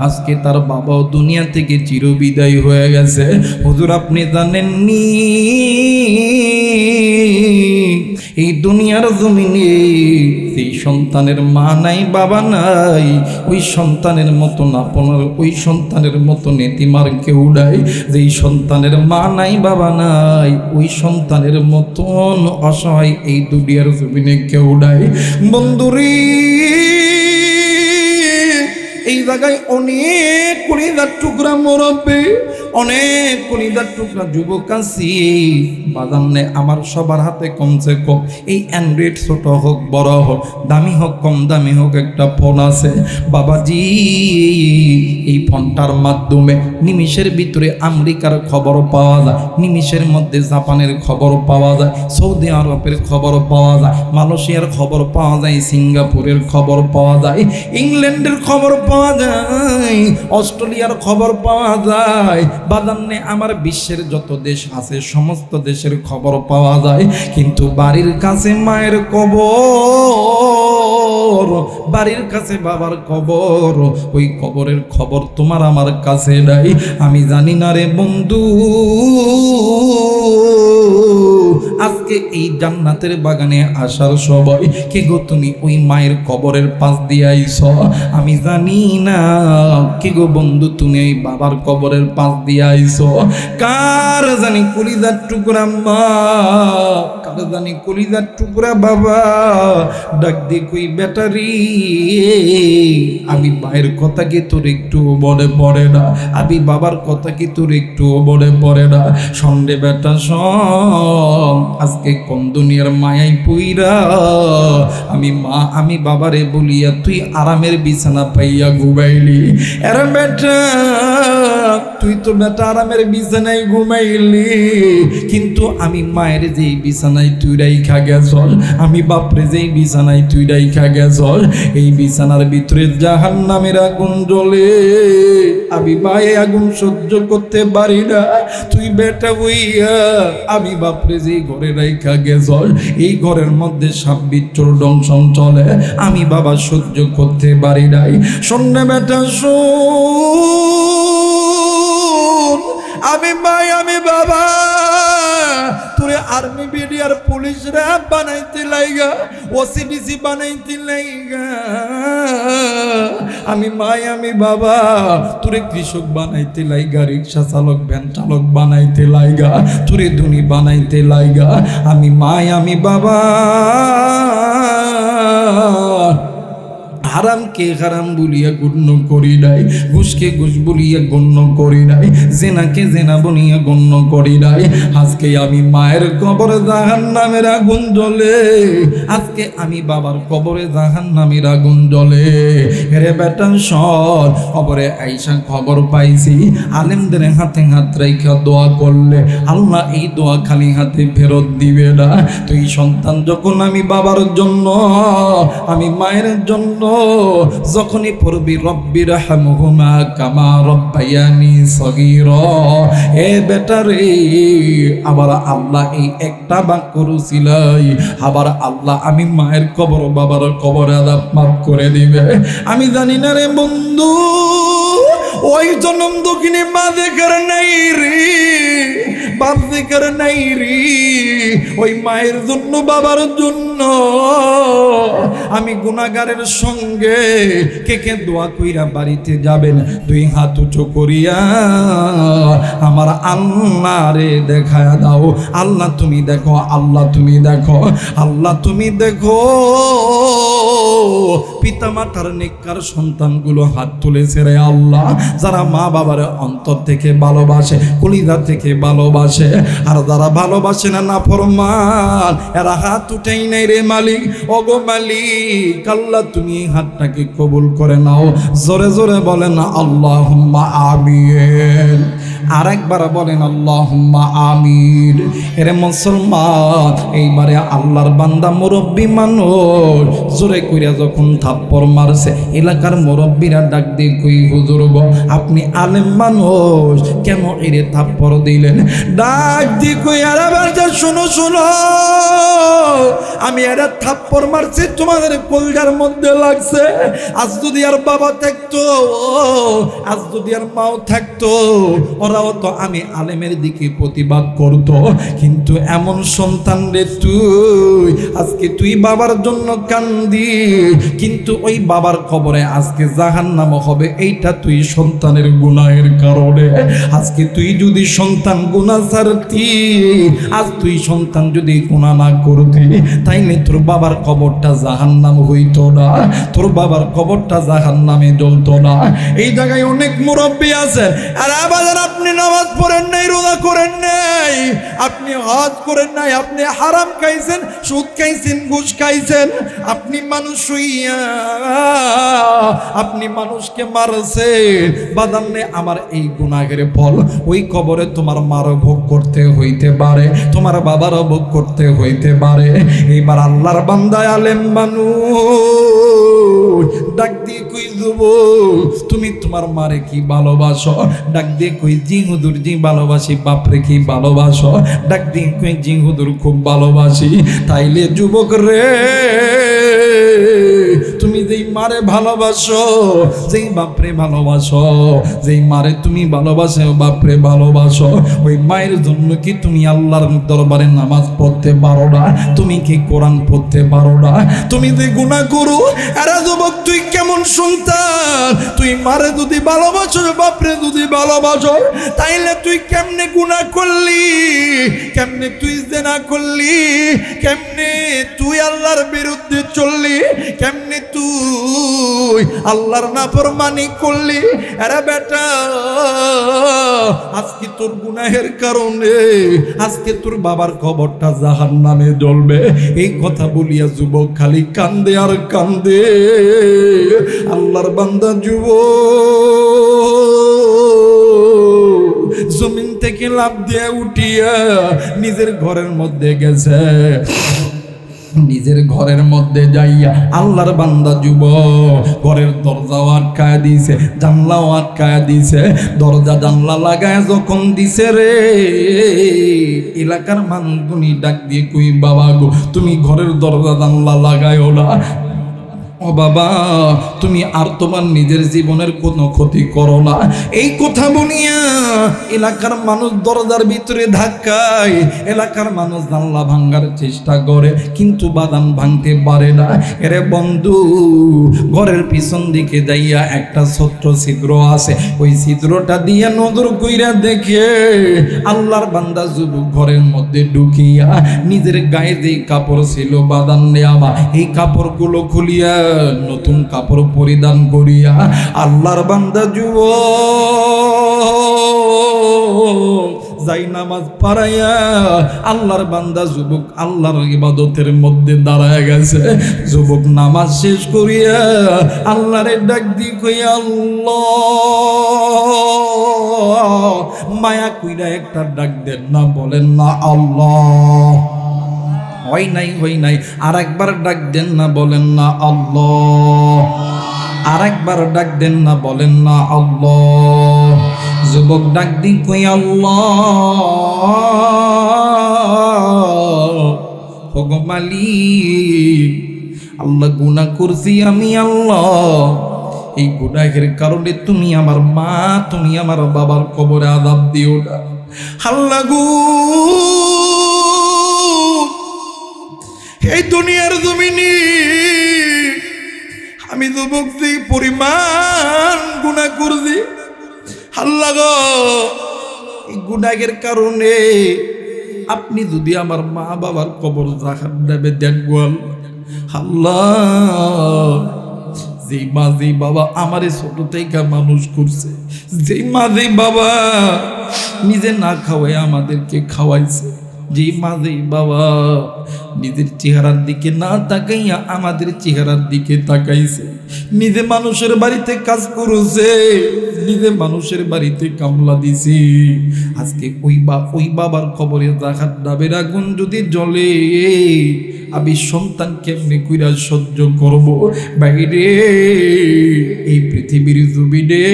আজকে তার বাবাও দুনিয়া থেকে চিরবিদায় হয়ে গেছে। হুজুর আপনি জানেননি এই দুনিয়ার জমিনে সেই সন্তানের মা নাই বাবা নাই, ওই সন্তানের মতন আপনার ওই সন্তানের মতন এতিমার কেউ নাই। যেই সন্তানের মা নাই বাবা নাই, ওই সন্তানের মতন অসহায় এই দুনিয়ার জমিনে কেউ নাই। বন্ধুরি এই জায়গায় অনেক কলিজার টুকরা মুরব্বী, অনেক কলিজার টুকরা যুবক আছি বাজানে। আমার সবার হাতে কমসে কম এই অ্যান্ড্রয়েড ছোট হোক বড় হোক, দামি হোক কম দামি হোক একটা ফোন আছে। বাবাজি এই ফোনটার মাধ্যমে নিমিষের ভিতরে আমেরিকার খবর পাওয়া যায়, নিমিষের মধ্যে জাপানের খবর পাওয়া যায়, সৌদি আরবের খবর পাওয়া যায়, মালয়েশিয়ার খবর পাওয়া যায়, সিঙ্গাপুরের খবর পাওয়া যায়, ইংল্যান্ডের খবর পাওয়া যায়, অস্ট্রেলিয়ার খবর পাওয়া যায়। বাজানে আমার বিশ্বের যত দেশ আছে সমস্ত দেশের খবর পাওয়া যায়, কিন্তু বাড়ির কাছে মায়ের কবর, বাড়ির কাছে বাবার কবর, ওই কবরের খবর তোমার আমার কাছে নাই। আমি জানি না রে বন্ধু, আজকে এই জান্নাতের বাগানে আসার সময় কে গো তুমি ওই মায়ের কবরের পাশ দিয়ে আইছ? আমি জানি না কে গো বন্ধু তুমি এই বাবার কবরের পাশ দিয়ে আইছ? কার জানি কলিজার টুকরা মা, কার জানি কলিজার টুকরা বাবা ডাক দিয়ে কই ব্যাটারি আমি মায়ের কথা কি তোর একটু মনে পড়ে না? আমি বাবার কথা কি তোর একটু মনে পড়ে না? সন্ধ্যে বেটা শোন, আজকে কোন দুনিয়ার মায়াই পুইরা আমি মা আমি বাবারে বলিয়া তুই আরামের বিছানা পাইয়া ঘুমাইলি। এর বেটা তুই তো বেটা আরামের বিছানায় ঘুমাইলি, কিন্তু আমি মায়ের যেই বিছানায় তুই রাইখা গেছস, আমি বাপরে যেই বিছানায় তুই রাইখা গেছস, এই বিছানার ভিতরে জাহান্নামের আগুন জ্বলে। আমি মায়ে আগুন সহ্য করতে পারি না, তুই বেটা হইয়া আমি বাপরে যেই ঘরে রাইখা গেছস, এই ঘরের মধ্যে সাপ বিচ্ছুর দংশন চলে, আমি বাবা সহ্য করতে পারি নাই। শোন বেটা শোন, আমি ভাই আমি বাবা তোরে আর্মি বিডিআর পুলিশ র্যাব বানাইতে লাইগা, ওসিডিসি বানাইতে লাইগা, আমি মাই আমি বাবা তোরে কৃষক বানাইতে লাইগা, রিক্সা চালক ভ্যান চালক বানাইতে লাইগা, তোরে ধনী বানাইতে লাইগা। আমি মাই আমি বাবা হারামকে হারাম বলিয়া গণ্য করি নাই, ঘুষকে ঘুষ বলিয়া গণ্য করি নাই, জেনাকে জেনা বলিয়া গণ্য করি নাই। আজকে আমি মায়ের কবরে জাহান্নামের আগুন জ্বলে, আজকে আমি বাবার কবরে জাহান্নামের আগুন জ্বলে। রে বেটা সর, কবরে আইসা খবর পাইছি আলেমদের হাতে হাত রেখা দোয়া করলে আল্লাহ এই দোয়া খালি হাতে ফেরত দিবে না। তুই সন্তান যখন আমি বাবার জন্য, আমি মায়ের জন্য যখনই পড়বি রব্বি রাহমহুমা কামা রব্বায়ানি সগীরা, এ বেটা রে, আবার আল্লাহ এই একটা বাক্য রুসিলাই আবার আল্লাহ আমি মায়ের কবর বাবার কবর আযাব মাফ করে দিবে। আমি জানি না রে বন্ধু, ওই জনম দক্ষিণে মা দেখার নাই রে, বাপ দেখার নাই রে, ওই মায়ের জন্য বাবার জন্য আমি গুনাহগারের সঙ্গে কে কে দোয়া কইরা বাড়িতে যাবেন দুই হাত উঁচু করিয়া আমার আল্লাহ রে দেখায়া দাও। আল্লাহ তুমি দেখো, আল্লাহ তুমি দেখো, আল্লাহ তুমি দেখো। পিতামাতার নেককার সন্তানগুলো হাত তুলেছে রে আল্লাহ, যারা মা বাবার অন্তর থেকে ভালোবাসে, কলিজা থেকে ভালোবাসে, আর যারা ভালোবাসে না নাফরমান, এরা হাত উঠেই নাই রে মালিক। ওগো মালিক, আল্লাহ তুমি এই হাতটাকে কবুল করে নাও। জোরে জোরে বলেন আল্লাহুম্মা আমিন। আর একবার বলেন আল্লাহুম্মা আমিন। এরে মুসলমান, এইবারে আল্লাহর বান্দা মুরব্বী মানুষ জোরে কইরা যখন থাপ্পড় মারছে, এলাকার মুরব্বীরা ডাক দিয়ে কই হুজুর গো, আপনি আলেম মানুষ, কেন এরে থাপ্পড় দিলেন? ডাক দিয়ে কই, আরে বাচ্চা শোনো শোনো, আমি এরা থাপ্পড় মারছি তোমাদের কলজার মধ্যে লাগছে। আজ যদি আর বাবা থাকতো, আজ যদি আর মাও থাকতো, ওরাও তো আমি আলেমের দিকে প্রতিবাদ করতো। কিন্তু এমন সন্তান রে তুই, আজকে তুই বাবার জন্য কান্দি, কিন্তু ওই বাবার কবরে আজকে জাহান্নাম হবে, এইটা তুই সন্তানের গুনাহের কারণে। আজকে তুই যদি সন্তান গুনাহ ছাড়তি, আজ তুই সন্তান যদি গুনাহ না করতি, তাইলে তোর বাবার কবরটা জাহান্নাম হইতো না, তোর বাবার কবরটা জাহান্নামে জ্বলতো না। এই জায়গায় অনেক মুরব্বী আছে, আর আবার আপনি নামাজ পড়েন নাই, রোজা করেন নাই, আপনি হজ করেন নাই, আপনি হারাম খাইছেন, সুদ খাইছেন, ঘুষ খাইছেন, আপনি মানুষ হইয়া আপনি মানুষকে মারছেন। বাদান্নে আমার এই গুনাহের ফল ওই কবরে তোমার মারও ভোগ করতে হইতে পারে, তোমার বাবারও ভোগ করতে হইতে পারে। এইবার আল্লাহর বান্দা আলেম মানুষ ডাক দিয়ে কই দেবো, তুমি তোমার মারে কি ভালোবাসো? ডাক দিয়ে কই, জি হুজুর জি ভালোবাসি। বাপরে কি ভালোবাসো? ডাক দিয়ে কই, জি হুজুর খুব ভালোবাসি। তাইলে যুবক রে, তুমি যেই মারে ভালোবাসো, যেই বাপরে ভালোবাসো, যেই মারে তুমি ভালোবাসো, বাপরে ভালোবাসো, ওই মায়ের জন্য কি তুমি আল্লাহর দরবারে নামাজ পড়তে পারো না? তুমি কি কোরআন পড়তে পারো না? তুমি যে গুনাহ করো, আরে যুবক তুই কেমন সন্তান? তুই মারে যদি ভালোবাসো, বাপরে যদি ভালোবাসো, তাইলে তুই কেমনে গুনাহ করলি? কেমনে তুই জিনা করলি? কেমনে তুই আল্লাহর বিরুদ্ধে চললি? কেমনে তুই আল্লাহর নাফরমানি করলি? আরে বেটা, আজকে তোর গুনাহের কারণে আজকে তোর বাবার কবরটা জাহান্নামে জ্বলবে। এই কথা বলিয়া যুবক খালি কান্দে আর কান্দে। আল্লাহর বান্দা যুবক জমিন থেকে লাফ দিয়ে উঠিয়া নিজের ঘরের মধ্যে গেছে। নিজের ঘরের মধ্যে যাইয়া আল্লাহর বান্দা যুবক ঘরের দরজাও আটকায় দিছে, জানলাও আটকায় দিছে। দরজা জানলা লাগায় যখন দিছে রে, এলাকার মানুষগুনি ডাক দিয়ে কই, বাবা গো, তুমি ঘরের দরজা জানলা লাগায়ও না। ও বাবা, তুমি আর তোমার নিজের জীবনের কোনো ক্ষতি করো না। এই কথা বলিয়া এলাকার মানুষ দরজার ভিতরে ধাক্কায়, এলাকার মানুষ জানলা ভাঙার চেষ্টা করে, কিন্তু বাদাম ভাঙতে পারে না। এরে বন্ধু, ঘরের পিছন দিকে যাইয়া একটা ছোট্ট ছিদ্র আছে, ওই ছিদ্রটা দিয়া নজর কইরা দেখে আল্লাহর বান্দা যুবক ঘরের মধ্যে ঢুকিয়া নিজের গায়ে যেই কাপড় ছিল বাদাম নেওয়া, এই কাপড়গুলো খুলিয়া নতুন কাপড় পরিধান করিয়া আল্লাহর বান্দা যুবক যাই নামাজ পড়াইয়া আল্লাহর বান্দা যুবক আল্লাহর ইবাদতের মধ্যে দাঁড়ায় গেছে। যুবক নামাজ শেষ করিয়া আল্লাহরে ডাক দি কইয়া আল্লাহ, মায়া কইরা একটা ডাক দেন না, বলেন না আল্লাহ। হয় নাই আর একবার ডাক দেন না, বলেন না আল্লাহ। আর একবার ডাক দেন না, বলেন না আল্লাহ। যুবক ডাক দি কই আল্লাহ, ওগো মালিক, আল্লাহ গুনাহ করছি আমি আল্লাহ। এই গুনাহের কারণে তুমি আমার মা, তুমি আমার বাবার কবরে আযাব দিও না আল্লাহ গো। এই দুনিয়ার জমিনে আমি যুবক যে পরিমাণ গুনাহ করছি আল্লাহ গো, এই গুনাহের কারণে আপনি যদি আমার মা বাবার কবর জাহান্নামে দেখবেন আল্লাহ। যেই মা যেই বাবা আমারে ছোট থেকে মানুষ করছে, যেই মা যেই বাবা নিজে না খাওয়াই আমাদেরকে খাওয়াইছে, যেই মা যেই বাবা নিজের চেহারার দিকে না তাকাইয়া আমাদের চেহারার দিকে তাকাইছে, নিজে মানুষের বাড়িতে কাজ করেছে, নিজে মানুষের বাড়িতে কামলা দিছি, আজকে ওই বাবার কবরে জাহান্নামের আগুন যদি জ্বলে আমি সন্তান কেমনে কইরা সহ্য করব? বাইরে এই পৃথিবীর জমিনে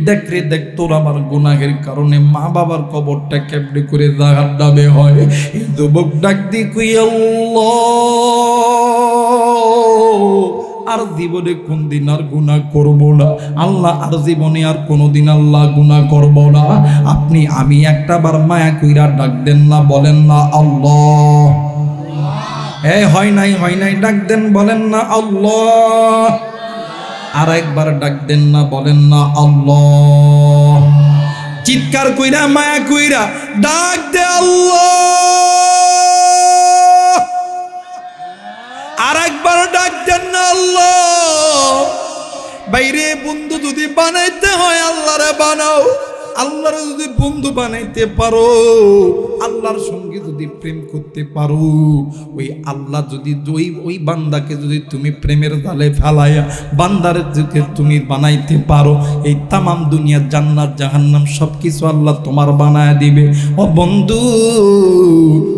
দেখ রে দেখ, তোর আমার গুনাহের কারণে মা বাবার কবরটা কেমনে করে জাহান্নামে হয়। এই যুবক ডাক দি কই আল্লাহ, আর জীবনে কোনদিন আর গুনাহ করব না আল্লাহ, আর জীবনে আর কোনোদিন আল্লাহ গুনাহ করব না। আপনি আমি একটা বার মায়া কইরা ডাক দেন না, বলেন না আল্লাহ। হয় নাই ডাক দেন, বলেন না আল্লাহ। আর একবার ডাক দেন না, বলেন না আল্লাহ। চিৎকার কইরা মায়া কইরা ডাক দে আল্লাহ। আর একবার ডাক দেন না আল্লাহ। বাইরে বন্ধু যদি বানাইতে হয় আল্লাহরে বানাও, আল্লাহর যদি বন্ধু বানাইতে পারো, আল্লাহর সঙ্গে যদি প্রেম করতে পারো, ওই আল্লাহ যদি ওই বান্দাকে যদি তুমি প্রেমের জালে ফেলাইয়া বান্দার দিকে তুমি বানাইতে পারো, এই তামাম দুনিয়া জান্নাত জাহান্নাম সব কিছু আল্লাহ তোমার বানায় দিবে। ও বন্ধু,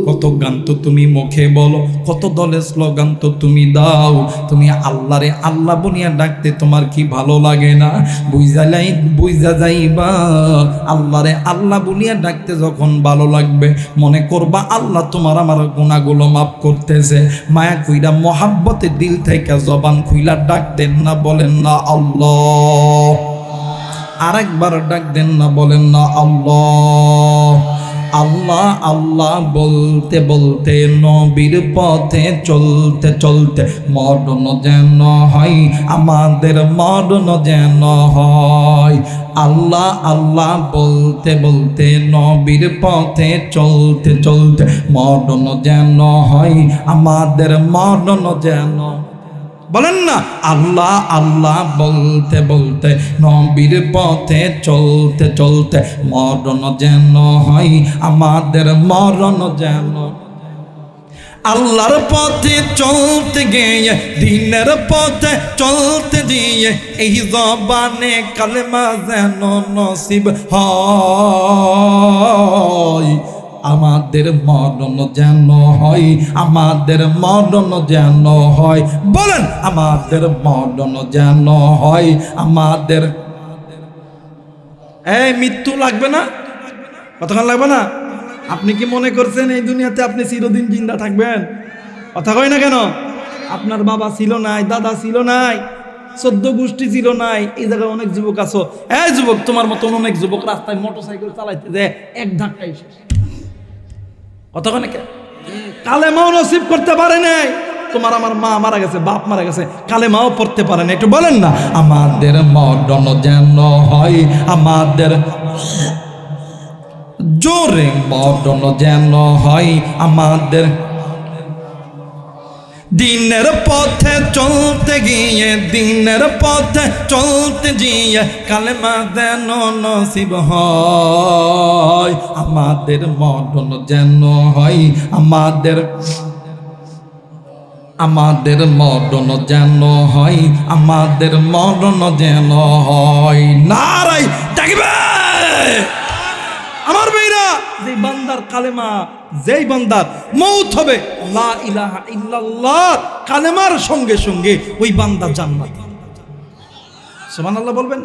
কত গান তো তুমি মুখে বলো, কত দলে স্লোগান তো তুমি দাও, তুমি আল্লাহরে আল্লাহ বনিয়া ডাকতে তোমার কি ভালো লাগে না? বুঝা যাইবা আল্লাহরে আল্লাহ বলিয়া ডাকতে যখন ভালো লাগবে, মনে করবা আল্লাহ তোমার আমার গুনাহগুলো মাফ করতেছে। মায়া কইরা মহাব্বতে দিল থেকে জবান খুইলা ডাক দেন না, বলেন না আল্লাহ। আরেকবার ডাক দেন না, বলেন না আল্লাহ। আল্লাহ আল্লাহ বলতে বলতে নবীর পথে চলতে চলতে মরণ যেন হয়, আমাদের মরণ যেন হয়। আল্লাহ আল্লাহ বলতে বলতে নবীর পথে চলতে চলতে মরণ যেন হয়, আমাদের মরণ যেন। বলেন না আল্লাহ আল্লাহ বলতে বলতে নবীর পথে চলতে চলতে মরণ যেন হয়, আমাদের মরণ যেন। আল্লাহর পথে চলতে গিয়ে দিনের পথে চলতে গিয়ে এই জবানে কালেমা যেন নসিব হয়, আমাদের মরণ যেন হয়, আমাদের মরণ যেন হয়। বলেন আমাদের মরণ যেন হয়, আমাদের। মৃত্যু লাগবে না? কতক্ষণ লাগবে না? আপনি কি মনে করছেন এই দুনিয়াতে আপনি চিরদিন জিন্দা থাকবেন? কথা কয় না কেন? আপনার বাবা ছিল নাই, দাদা ছিল নাই, 14 গোষ্ঠী ছিল নাই। এই জায়গায় অনেক যুবক আছো, যুবক তোমার মতন অনেক যুবক রাস্তায় মোটরসাইকেল চালাইতে যায়, এক ধাক্কায় শেষ। কথা কয় না কেন? কালেমাও নসিব করতে পারে নাই। তোমার আমার মা মারা গেছে, বাপ মারা গেছে, কালেমাও পড়তে পারে না। একটু বলেন না আমাদের মরণ যেন হয়, আমাদের জোরে মরণ যেন হয়, আমাদের দিনের পথে চলতে গিয়ে, দিনের পথে চলতে গিয়ে কালেমা যেন নসিব হয়, আমাদের মরণ যেন হয়, আমাদের মরণ যেন হয়, আমাদের মরণ যেন হয়। নারাই তাকবীর। আমার ভাইরা, যেই বান্দার কালেমা, যেই বান্দার মৌত হবে লা ইলাহা ইল্লাল্লাহ কালেমার সঙ্গে সঙ্গে ওই বান্দা জান্নাতি। সুবহানাল্লাহ বলবেন।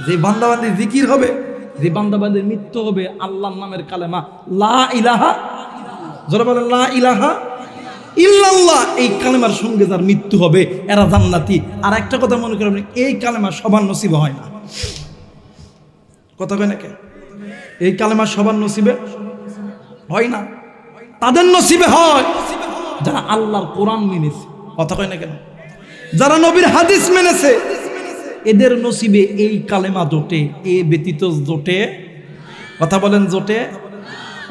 যে বান্দাবান্দি জিকির হবে, যে বান্দাবান্দির মৃত্যু হবে আল্লাহর নামের কালেমা লা ইলাহা, জোরে বলেন লা ইলাহা ইল্লাল্লাহ, এই কালেমার সঙ্গে যার মৃত্যু হবে এরা জান্নাতি। আর একটা কথা মনে করবেন, এই কালেমা সবার নসিবে হয় না। কথা কয় নাকি? এই কালেমা সবার নসিবে হয় না, তাদের নসিবে হয় যারা আল্লাহর কোরআন মেনেছে। কথা কয় না কেন? যারা নবীর হাদিস মেনেছে, এদের নসিবে এই কালেমা জোটে, এ ব্যতীত জোটে। কথা বলেন জোটে?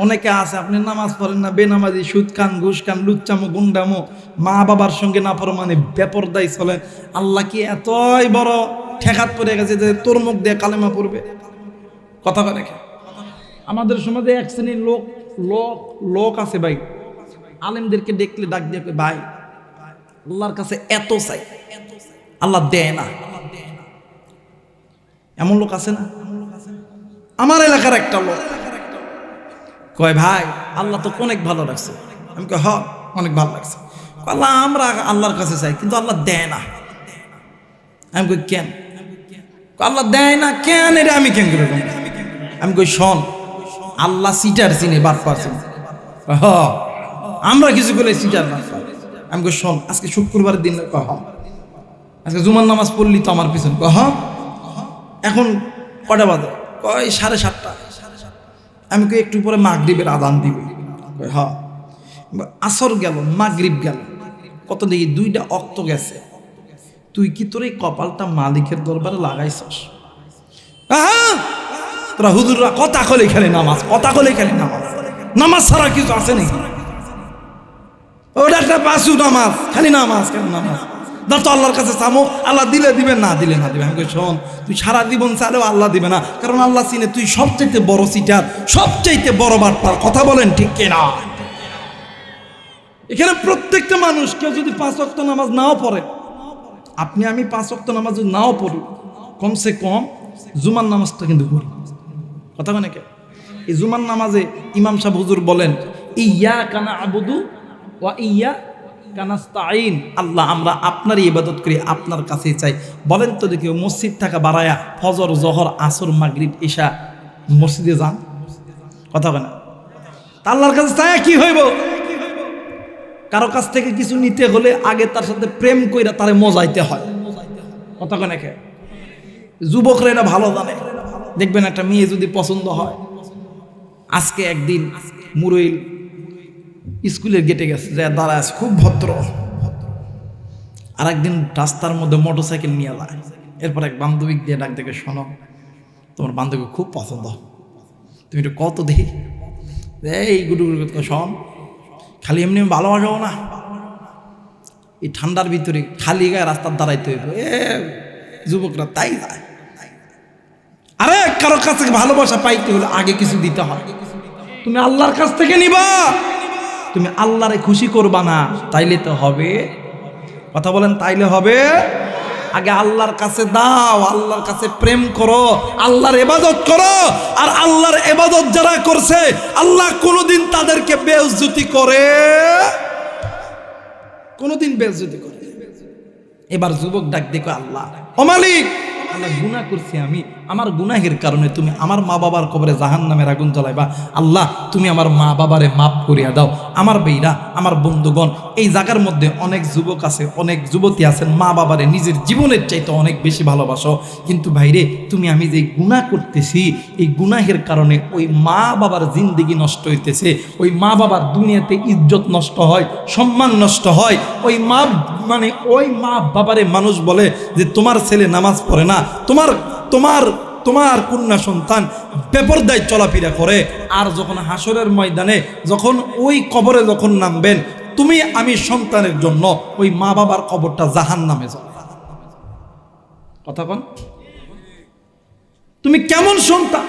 অনেকে আছে আপনি নামাজ পড়েন না, বেনামাজি, সুদ খান, ঘুষ খান, লুচ্চামো, গুন্ডামো, মা বাবার সঙ্গে না পড়ো মানে বেপরদাই চলে। আল্লাহ কি এতই বড় ঠেকাত পড়ে গেছে যে তোর মুখ দিয়ে কালেমা পড়বে? কথা বলে নাকি? আমাদের সমাজে এক শ্রেণীর লোক আছে ভাই, আলেমদেরকে দেখলে ডাক দিয়ে ভাই আল্লাহর কাছে এত চাই, আল্লাহ দেয় না। এমন লোক আছে না? আমার এলাকার একটা লোক কয় ভাই আল্লাহ তো অনেক ভালো লাগছে। আমি কই হ্যাঁ অনেক ভালো লাগছে। আল্লাহ আমরা আল্লাহর কাছে চাই কিন্তু আল্লাহ দেয় না। আমি কই কেন? আল্লাহ দেয় না কেন? এটা আমি কেন করে? আমি কই শোন, আল্লাহ সিটার চিনে, বাটপার চিনে। হ্যাঁ আমরা কিছু করে সিটার না। আমি কই শোন, আজকে শুক্রবারের দিন, কহ আজকে জুমার নামাজ পড়লি তো আমার পিছন, কহ এখন কটা বাজে? কয় 7:30। আমি কই একটু পরে মাগরিবের আযান দিবে। কয় হ্যাঁ। আসর গেল, মাগরিব গেল, কত দেখি 2টা অক্ত গেছে। তুই কি তোর এই কপালটা মালিকের দরবারে লাগাইছস? হ্যাঁ, তোরা হুজুররা কথা কলে খেলে নামাজ, কথা কলে খেলে নামাজ, নামাজ ছাড়া কিছু আছে নাকি? ওটা একটা পাঁচু নামাজ, খালি নামাজ, কেন নামাজ? তো আল্লাহর কাছে চামো, আল্লাহ দিলে দিবে, না দিলে না দিবে। আমি কই শোন, তুই সারা জীবন চালেও আল্লাহ দিবে না, কারণ আল্লাহ চিনে তুই সবচাইতে বড় সিটার, সবচাইতে বড় বাটপার। কথা বলেন ঠিক কিনা? এখানে প্রত্যেকটা মানুষ, কেউ যদি 5 ওয়াক্ত নামাজ নাও পড়ে, আপনি আমি 5 ওয়াক্ত নামাজ নাও পড়ি, কমসে কম জুমার নামাজটা কিন্তু পড়ি। কথা মানে কে? এই জুমার নামাজে ইমাম সাহেব হুজুর বলেন ইয়াকা না'বুদু ওয়া ইয়াকা নাস্তাঈন, আল্লাহ আমরা আপনারই ইবাদত করি, আপনার কাছেই চাই। বলেন তো দেখি, মসজিদ থাকা বাড়ায়া ফজর, জহর, আসর, মাগরিব, ইশা মসজিদে যান, কথা বলে না? আল্লাহর কাছে চায় কি হইব? কারো কাছ থেকে কিছু নিতে হলে আগে তার সাথে প্রেম কইরা তারে মজাইতে হয়। কথা কয় নাকি? যুবকরা এটা ভালো জানে। দেখবেন একটা মেয়ে যদি পছন্দ হয়, আজকে একদিন মুরইল স্কুলের গেটে গেছে, যে দাঁড়া আছে খুব ভদ্র, আর একদিন রাস্তার মধ্যে মোটরসাইকেল নিয়ে যায়। এরপর এক বান্ধবী দিয়ে ডাক দেখে, শোনো তোমার বান্ধবী খুব পছন্দ, তুমি একটু কত দেখি। এই গুডু গুডু শোন, খালি এমনি ভালোবাসাও না, এই ঠান্ডার ভিতরে খালি গায়ে রাস্তার দাঁড়াইতে হইব। যুবকরা তাই যায়। আরে কারো কাছ থেকে ভালোবাসা পাইতে হলে আগে কিছু দিতে হয়। তুমি আল্লাহর কাছ থেকে নিবা, তুমি আল্লাহরে খুশি করবা না, তাইলে তো হবে। কথা বলেন, তাইলে হবে? আগে আল্লাহর কাছে দাও, আল্লাহর কাছে প্রেম করো, আল্লাহর ইবাদত করো। আর আল্লাহর ইবাদত যারা করছে, আল্লাহ কোনোদিন তাদেরকে বেইজ্জতি করে? কোনোদিন বেইজ্জতি করে? এবার যুবক ডাক দেখো, আল্লাহ ও মালিক, আল্লাহ গুনাহ করছি আমি, আমার গুনাহের কারণে তুমি আমার মা বাবার কবরে জাহান্নামের আগুন জ্বালাইবা। আল্লাহ তুমি আমার মা বাবারে মাফ করিয়া দাও। আমার বেইরা, আমার বন্ধুগণ, এই জায়গার মধ্যে অনেক যুবক আছে, অনেক যুবতী আছেন, মা বাবারে নিজের জীবনের চাইতে অনেক বেশি ভালোবাসো, কিন্তু ভাইরে তুমি আমি যে গুনাহ করতেছি, এই গুনাহের কারণে ওই মা বাবার জিন্দেগি নষ্ট হইতেছে, ওই মা বাবার দুনিয়াতে ইজ্জত নষ্ট হয়, সম্মান নষ্ট হয়। ওই মা বাবারে মানুষ বলে যে তোমার ছেলে নামাজ পড়ে না, তোমার কন্যা সন্তান বেপরদায় চলাফেরা করে। আর যখন হাসরের ময়দানে যখন ওই কবরে যখন নামবেন, তুমি আমি সন্তানের জন্য ওই মা বাবার কবরটা জাহান্নামে যাও। কথা বল, তুমি কেমন সন্তান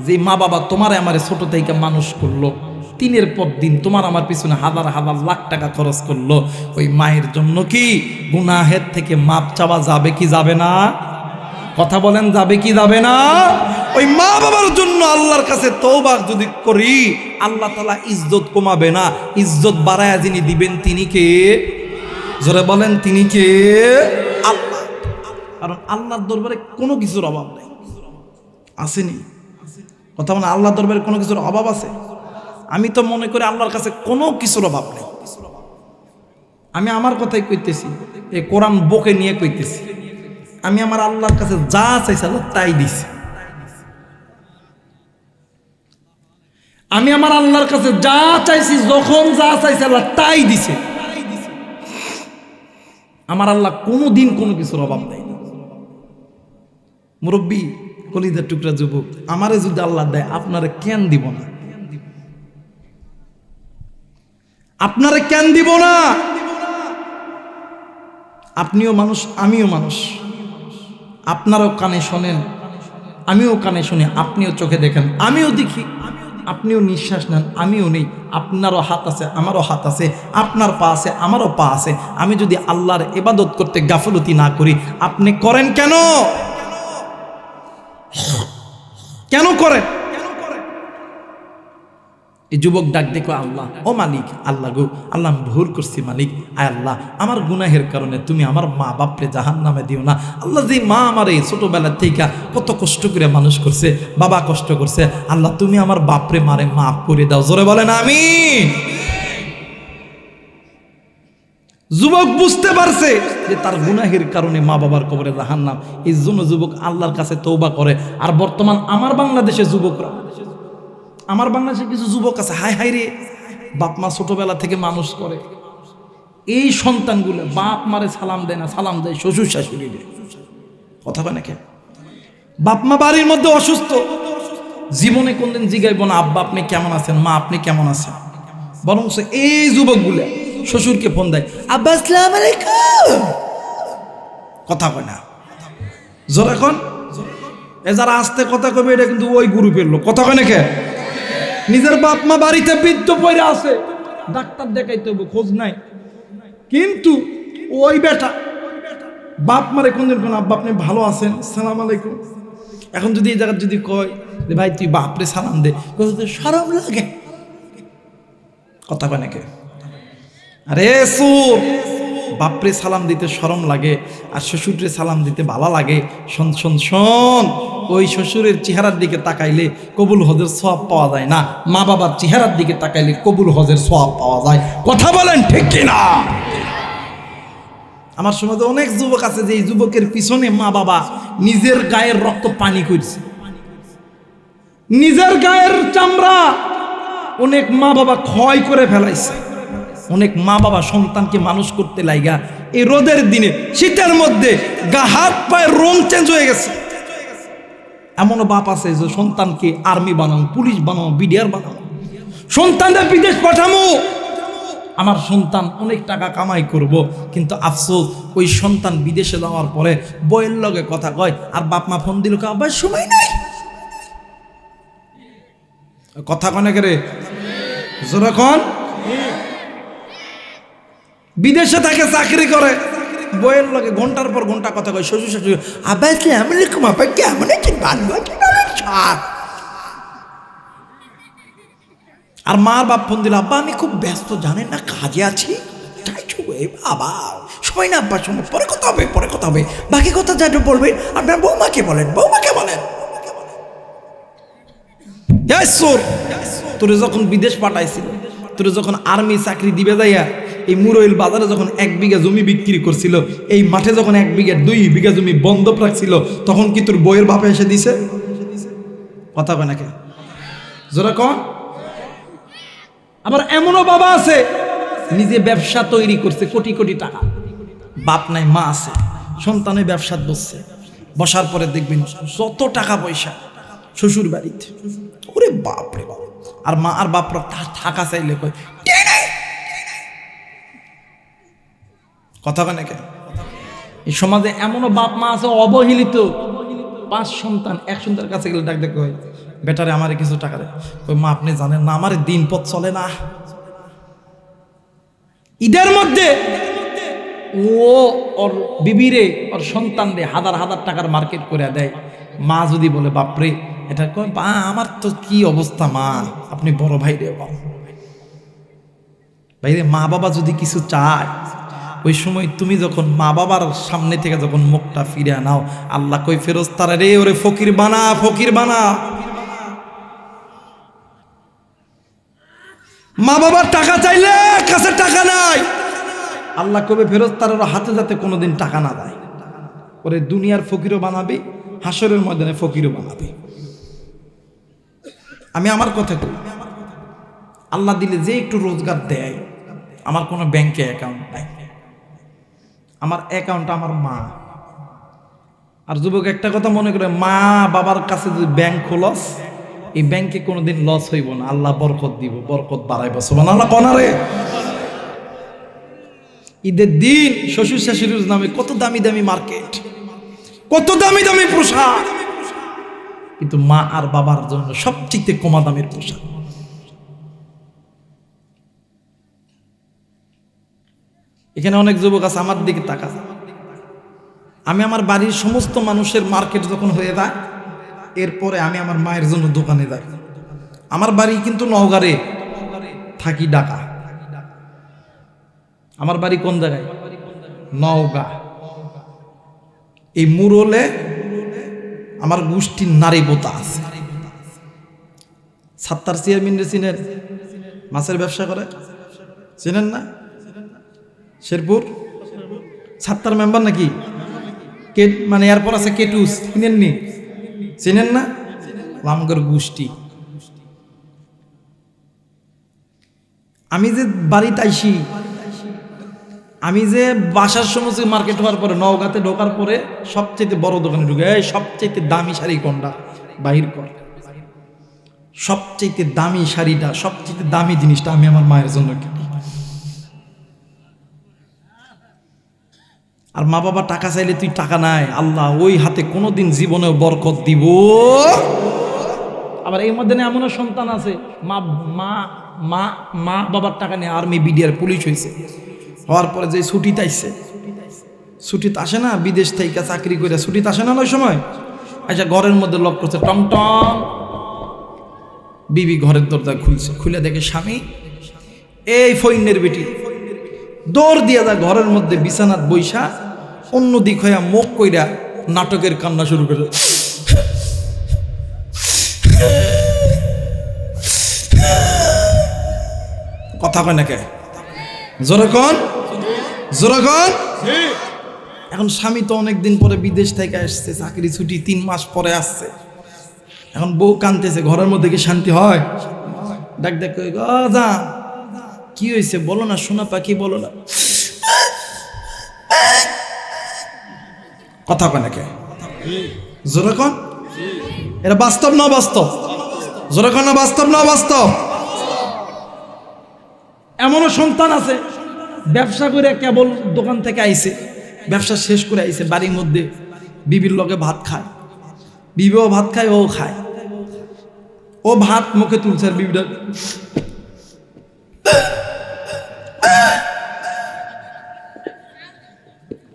যে মা বাবা তোমার আমারে ছোট থেকে মানুষ করলো, দিনের পর দিন তোমার আমার পিছনে হাজার হাজার লাখ টাকা খরচ করলো, ওই মায়ের জন্য কি গুনাহের থেকে মাপ চাওয়া যাবে কি যাবে না? কথা বলেন, যাবে কি যাবে না? ওই মা বাবার জন্য আল্লাহর কাছে তওবা যদি করি, আল্লাহ তাআলা ইজ্জত কমাবে না, ইজ্জত বাড়ায়া যিনি দিবেন তিনি কে? জোরে বলেন, তিনি কে? আল্লাহ। কারণ আল্লাহর দরবারে কোনো কিছুর অভাব নেই, আসেনি? কথা বলেন, আল্লাহর দরবারে কোনো কিছুর অভাব আছে? আমি তো মনে করি আল্লাহর কাছে কোনো কিছুর অভাব নেই। আমি আমার কথাই কইতেছি, এই কোরআন বুকে নিয়ে কইতেছি। আমি আমার আল্লাহর কাছে যা চাইছি আল্লাহ তাই দিছি। আমি আমার আল্লাহর কাছে যা চাইছি, যখন যা চাইছি আল্লাহ তাই দিছে। আমার আল্লাহ কোনোদিন কোনো কিছুর অভাব নেই। মুরব্বী, কলিজার টুকরা যুবক, আমারে যদি আল্লাহ দেয় আপনারে কেন দিব না? আপনারে কেন দিব না? আপনিও মানুষ, আমিও মানুষ। আপনারও কানে শোনেন, আমিও কানে শুনি, আপনিও চোখে দেখেন, আমিও দেখি। আপনিও নিঃশ্বাস নেন, আমিও নেই। আপনারও হাত আছে, আমারও হাত আছে, আপনার পা আছে, আমারও পা আছে। আমি যদি আল্লাহর ইবাদত করতে গাফলতি না করি, আপনি করেন কেন? কেন করেন? এই যুবক ডাক দেখো, আল্লাহ, ও মালিক, আল্লাহ গো, আল্লাহ আমি ভুল করছি মালিক। আয় আল্লাহ, আমার গুনাহের কারণে তুমি আমার মা বাপরে জাহান্নামে দিও না। আল্লাহ, যে মা আমার এই ছোটবেলার থেকে কত কষ্ট করে মানুষ করছে, বাবা কষ্ট করছে, আল্লাহ তুমি আমার বাপরে মারে মাফ করে দাও। জোরে বলেন আমিন। যুবক বুঝতে পারছে যে তার গুনাহের কারণে মা বাবার কবরে জাহান্নাম, এই জন্য যুবক আল্লাহর কাছে তওবা করে। আর বর্তমান আমার বাংলাদেশে যুবকরা, আমার বাংলাদেশে কিছু যুবক আছে, হায় হায় রে, বাপ মা ছোটবেলা থেকে মানুষ করে, এই সন্তানগুলো বাপ মারে সালাম দেয় না, সালাম দেয় শ্বশুর শাশুড়ি। কথা বলে নাকি? বাপ মা বাড়ির মধ্যে অসুস্থ, জীবনে কোনদিন জিগাইব না আব্বা আপনি কেমন আছেন, মা আপনি কেমন আছেন। বরং এই যুবকগুলো শ্বশুরকে ফোন দেয়, আব্বা আসসালামু আলাইকুম। কথা কয় না, জোরে কোন। এ যারা আস্তে কথা কবে, এটা কিন্তু ওই গ্রুপের লোক। কথা কয় নাকি? নিজের বাপ মা বাড়িতে বৃদ্ধ পড়ে আছে, ডাক্তার দেখাইতে হবে, খোঁজ নাই, কিন্তু ওই বেটা বাপ মারে কোনদিন কোন আব্বা আপনি ভালো আছেন, সালাম আলাইকুম। এখন যদি এই জায়গায় যদি কয় যে ভাই তুই বাপরে সালাম দে, শরম লাগে। কথা কয় নাকি? আরে সুর, বাপরে সালাম দিতে শরম লাগে, আর শ্বশুরে সালাম দিতে ভালো লাগে। শোন শোন শোন, ওই শ্বশুরের চেহারার দিকে তাকাইলে কবুল হজের সওয়াব পাওয়া যায় না, মা বাবার চেহারার দিকে তাকাইলে কবুল হজের সওয়াব পাওয়া যায়। কথা বলেন ঠিক কিনা? আমার সমাজে অনেক যুবক আছে যে এই যুবকের পিছনে মা বাবা নিজের গায়ের রক্ত পানি করছে, নিজের গায়ের চামড়া অনেক মা বাবা ক্ষয় করে ফেলাইছে। অনেক মা বাবা সন্তানকে মানুষ করতে লাইগা এই রোদের দিনে, শীতের মধ্যে গা হাত পায়ের রং চেঞ্জ হয়ে গেছে। এমনও বাপ আছে যে সন্তানকে আর্মি বানানো, পুলিশ বানানো, বিডিআর বানানো, সন্তানদের বিদেশ পাঠামো। আমার সন্তান অনেক টাকা কামাই করব, কিন্তু আফসোস ওই সন্তান বিদেশে যাওয়ার পরে বইয়ের লগে কথা কয়, আর বাপ মা ফোন দিল আবার সময় নাই। কথা কনে রে যখন বিদেশে থাকে, চাকরি করে, বইয়ের লগে ঘন্টার পর ঘন্টা কথা কয়, শ্বশুর শাশুড়ি আব্বা আসসালামু আলাইকুম, আপা কেমন আছেন, ভালো আছেন? আর মার বাপ ফোন দিল, আব্বা আমি খুব ব্যস্ত, জানেন না, কাজে আছি। বাবা সময় না, আব্বার সময়, পরে কথা হবে, পরে কথা হবে, বাকি কথা যা বলবেন আপনার বৌমাকে বলেন, বৌমাকে বলেন। তোরে যখন বিদেশ পাঠাইছিল, তোরে যখন আর্মি চাকরি দিবে যাইয়া এই মুরইল বাজারে যখন 1 বিঘা জমি বিক্রি করছিল, এই মাঠে যখন 1 বিঘা 2 বিঘা জমি বন্ধক রাখছিল, তখন কি তোর বইয়ের বাপে এসে দিছে? কথা কয় নাকি? জোরা কন। আবার এমনও বাবা আছে নিজে ব্যবসা তৈরি করছে, কোটি কোটি টাকা, বাপ নাই মা আছে, সন্তানের ব্যবসা বসছে, বসার পরে দেখবেন যত টাকা পয়সা শ্বশুর বাড়িতে, ওরে বাপ রে বাপ। আর মা আর বাপরা থাকা চাইলে কয় কথা কেন কেন? এই সমাজে এমনও বাপ মা আছে অবহেলিত, 5 সন্তান, এক সন্তানের কাছে গেলে ডাক দেখো, বেটারে আমারে কিছু টাকা দে। ওই মা আপনি জানেন না আমার দিন পথ চলে না। ঈদের মধ্যে ও ওর বিবিরে ওর সন্তানরে হাজার হাজার টাকার মার্কেট করে দেয়। মা যদি বলে বাপরে এটা কয়, বা আমার তো কি অবস্থা মা, আপনি বড় ভাই রে ভাই রে, মা বাবা যদি কিছু চায় ওই সময় তুমি যখন মা বাবার সামনে থেকে যখন মুখটা ফিরে নাও, আল্লাহ কই ফেরেশতারা রে ওরে ফকির বানা, ফকির বানা। মা বাবার টাকা চাইলে কাছে টাকা নাই, আল্লাহ কবে ফেরেশতার হাতে যাতে কোনোদিন টাকা না দেয়, ওরে দুনিয়ার ফকিরও বানাবে, হাসরের ময়দানে ফকিরও বানাবে। আমি আমার কথা কই, আল্লাহ দিলে যে একটু রোজগার দেয়, আমার কোনো ব্যাংকে অ্যাকাউন্ট নাই, আমার অ্যাকাউন্ট আমার মা। আর যুবক একটা কথা মনে করে, মা বাবার কাছে যদি ব্যাংক খোলস, এই ব্যাংকে কোনোদিন লস হইব না, আল্লাহ বরকত দিব, বরকত বাড়াইব। সুবহানাল্লাহ কনারে। ঈদের দিন শ্বশুর শাশুড়ির নামে কত দামি দামি মার্কেট, কত দামি দামি পোশাক, কিন্তু মা আর বাবার জন্য সবচেয়ে কমা দামের পোশাক। এখানে অনেক যুবক আছে, আমার দিকে তাকা। আমি আমার বাড়ির সমস্ত মানুষের মার্কেট যখন হয়ে যায়, এরপরে আমি আমার মায়ের জন্য দোকানে যাই। আমার বাড়ি কিন্তু নওগাঁরে, থাকি ঢাকা। আমার বাড়ি কোন জায়গায়? নওগাঁ। এই মুরলে আমার গোষ্ঠীর নারী বোতা আছে। সাত্তার চেয়ারম্যান চিনেন? মাছের ব্যবসা করে, চিনেন না? শেরপুর সাত্তার মেম্বার নাকি? কে মানে এরপর আছে কেটুস, চিনেননি? চিনেন না? লামগর গোষ্ঠী। আমি যে বাড়িতে আইসি, আমি যে বাসার সমস্ত মার্কেট হওয়ার পরে নওগাঁতে ঢোকার পরে সবচেয়ে বড় দোকানে ঢুকে, এই সবচেয়ে দামি শাড়ি কোনটা বাহির কর, সবচেয়ে দামি শাড়িটা, সবচেয়ে দামি জিনিসটা আমি আমার মায়ের জন্য কিনি। আর মা বাবা টাকা চাইলে তুই টাকা নাই, আল্লাহ ওই হাতে কোনোদিন জীবনেও বরকত দিব। আবার এই মধ্যে এমনও সন্তান আছে, মা মা মা মা বাবার টাকা নিয়ে আর্মি বিডিআর পুলিশ হয়েছে, হওয়ার পরে যে ছুটিতে আসছে, ছুটিতে আসে না, বিদেশ থেকে চাকরি করে ছুটিতে আসে না ওই সময়, আচ্ছা ঘরের মধ্যে লক করছে, টং টং, বিবি ঘরের দরজা খুলছে, খুলে দেখে স্বামী এই ফইনের বেটি, দৌড় দিয়া যা ঘরের মধ্যে বিছানাত বইসা অন্য দিক হইয়া মুখ কইরা নাটকের কান্না শুরু করে। কথা কয় না কে? জোরে কন, জোরে কন। এখন স্বামী তো অনেকদিন পরে বিদেশ থেকে আসছে, চাকরি ছুটি 3 মাস পরে আসছে, এখন বউ কাঁদতেছে, ঘরের মধ্যে কি শান্তি হয়? ডাক ডাক যা, কি হয়েছে বলো না, সোনা পাখি বলো না। কথা কয় না কে? জোরে কন। এটা বাস্তব না বাস্তব? জোরে কন না বাস্তব না বাস্তব? এমনও সন্তান আছে ব্যবসা করে কেবল দোকান থেকে আইছে, ব্যবসা শেষ করে আইছে, বাড়ির মধ্যে বিবির লগে ভাত খায়, বিবিও ভাত খায়, ও খায়, ও ভাত মুখে তুলছে আর বিবিটা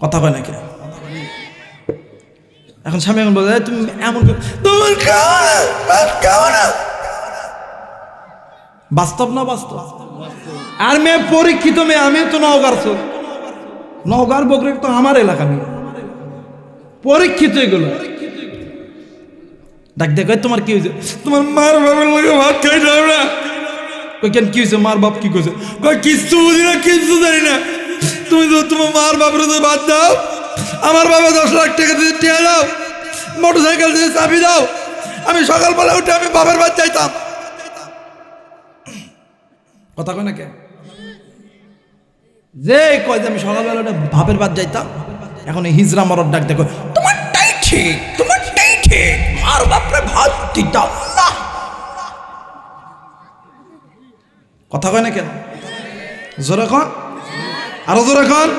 কথা কয় না কে? এখন স্বামী এখন বলে তুমি এমন তোমার খাওয়া না। বাস্তব না বাস্তব? আর মেয়ে পরীক্ষিত মেয়ে, আমি তো নওগাঁর চোর, নওগাঁর বকরে তো আমার এলাকা মেয়ে, পরীক্ষিত এগুলো। ডাক দেখ তোমার কি হয়েছে? তোমার মার বাবার লোকে ভাত খাই যাও না। কই কেন কি হয়েছে? মার বাপ কি করছে? কই কিচ্ছু বুঝি না, কিচ্ছু জানি না। তুমি তো তোমার মার বাপরে তো ভাত দাও, আমার বাবা 10 লাখ টাকা দিয়ে টিয়া দাও, মোটরসাইকেল দিয়ে চাবি দাও, আমি সকালবেলা উঠে আমি বাবার বাদ চাইতাম। কথা কয় না কে? যে কয় যে আমি সকালবেলা উঠে বাপের বাদ যাইতাম, এখন এই হিজরা মরদ ডাক দেখো, তোমারটাই ঠিক, তোমারটাই ঠিক, মার বাপরে ভাত দিতাম না। কথা কয় না কেন? জোরে কন, আরো জোরে কন।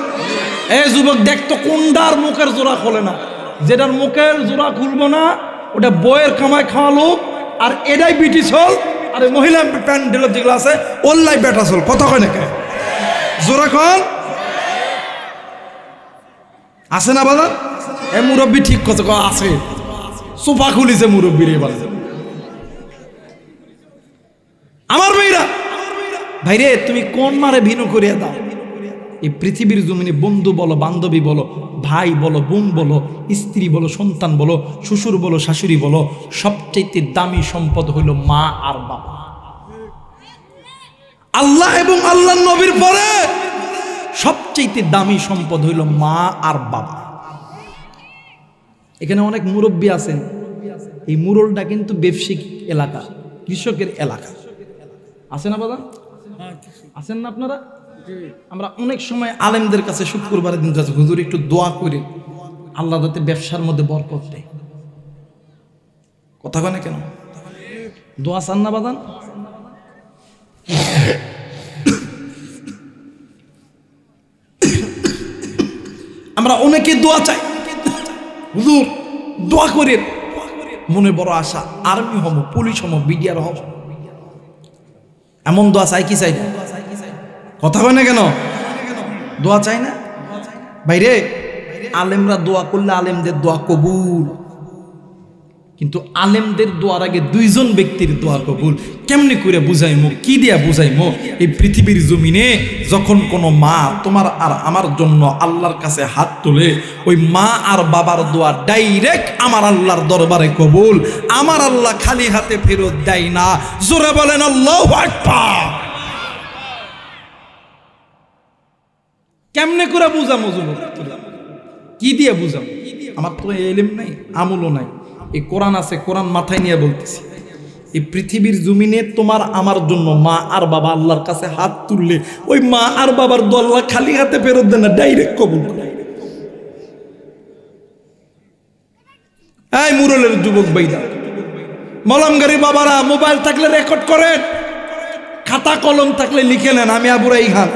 এই যুবক দেখতো কোনটার মুখের জোড়া খোলে না, যেটার মুখের জোড়া খুলবো না ওটা বইয়ের কামায় খাওয়া লোক, আর এটাই বিটি চল, আর মহিলা প্যান্ডেলের যেগুলো আছে ওল্লাই বেটা চল। কথা কয় না কেন? জোড়া কল আছে না বাবা? এ মুরব্বী ঠিক কথা আছে, সোফা খুলিছে মুরব্বীর এবার। আমার মেয়েরা ভাইরে তুমি কোন মারে ভিনু করিয়া দাও। এই পৃথিবীর জমিনে বন্ধু বলো, বান্ধবী বলো, ভাই বলো, বোন বলো, স্ত্রী বলো, সন্তান বলো, শ্বশুর বলো, শাশুড়ি বলো, সবচেয়ে দামি সম্পদ হইল মা আর বাবা। আল্লাহ এবং আল্লাহ নবীর পরে সবচেয়ে দামি সম্পদ হইল মা আর বাবা। এখানে অনেক মুরব্বী আছেন, এই মুরলটা কিন্তু ব্যবসায়িক এলাকা, কৃষকের এলাকা। আছে না বাবা? আছেন না আপনারা? আমরা অনেক সময় আলেমদের কাছে শুক্রবারের দিন যাচ্ছি, হুজুর একটু দোয়া করে আল্লাহ যাতে ব্যবসার মধ্যে বরকত দেয়। কথা কয় না কেন? দোয়া চান না বাদান? আমরা অনেকে দোয়া চাই, হুজুর দোয়া করে, মনে বড় আশা আর্মি হব, পুলিশ হব, বিডিআর হব, এমন দোয়া চাই কি চাই না? কথা কয় না কেন? দোয়া চাই না ভাইরে? আলেমরা দোয়া করলে আলেমদের দোয়া কবুল, কিন্তু আলেমদের দোয়ার আগে দুইজন ব্যক্তির দোয়া কবুল। কেমনি করে বুঝাইমো, কি দিয়া বুঝাইমো? এই পৃথিবীর জমিনে যখন কোনো মা তোমার আর আমার জন্য আল্লাহর কাছে হাত তোলে, ওই মা আর বাবার দোয়া ডাইরেক্ট আমার আল্লাহর দরবারে কবুল। আমার আল্লাহ খালি হাতে ফেরত দেয় না। জোরে বলেন আল্লাহু আকবার। কেমনে করে বুঝামো যুবক? কি দিয়ে বুঝাম? আমার তো এলেম নাই, আমলও নাই। এই কোরআন আছে, কোরআন মাথায় নিয়ে বলতেছি, এই পৃথিবীর জমিনে তোমার আমার জন্য মা আর বাবা আল্লাহর কাছে হাত তুললে, ওই মা আর বাবার দোয়া আল্লাহ খালি হাতে ফেরত দেন না, ডাইরেক্ট কবুল করে। এই মুরলের যুবক ভাইরা, মলমগারি বাবারা, মোবাইল থাকলে রেকর্ড করেন, খাতা কলম থাকলে লিখে নেন। আমি আবু রাইহান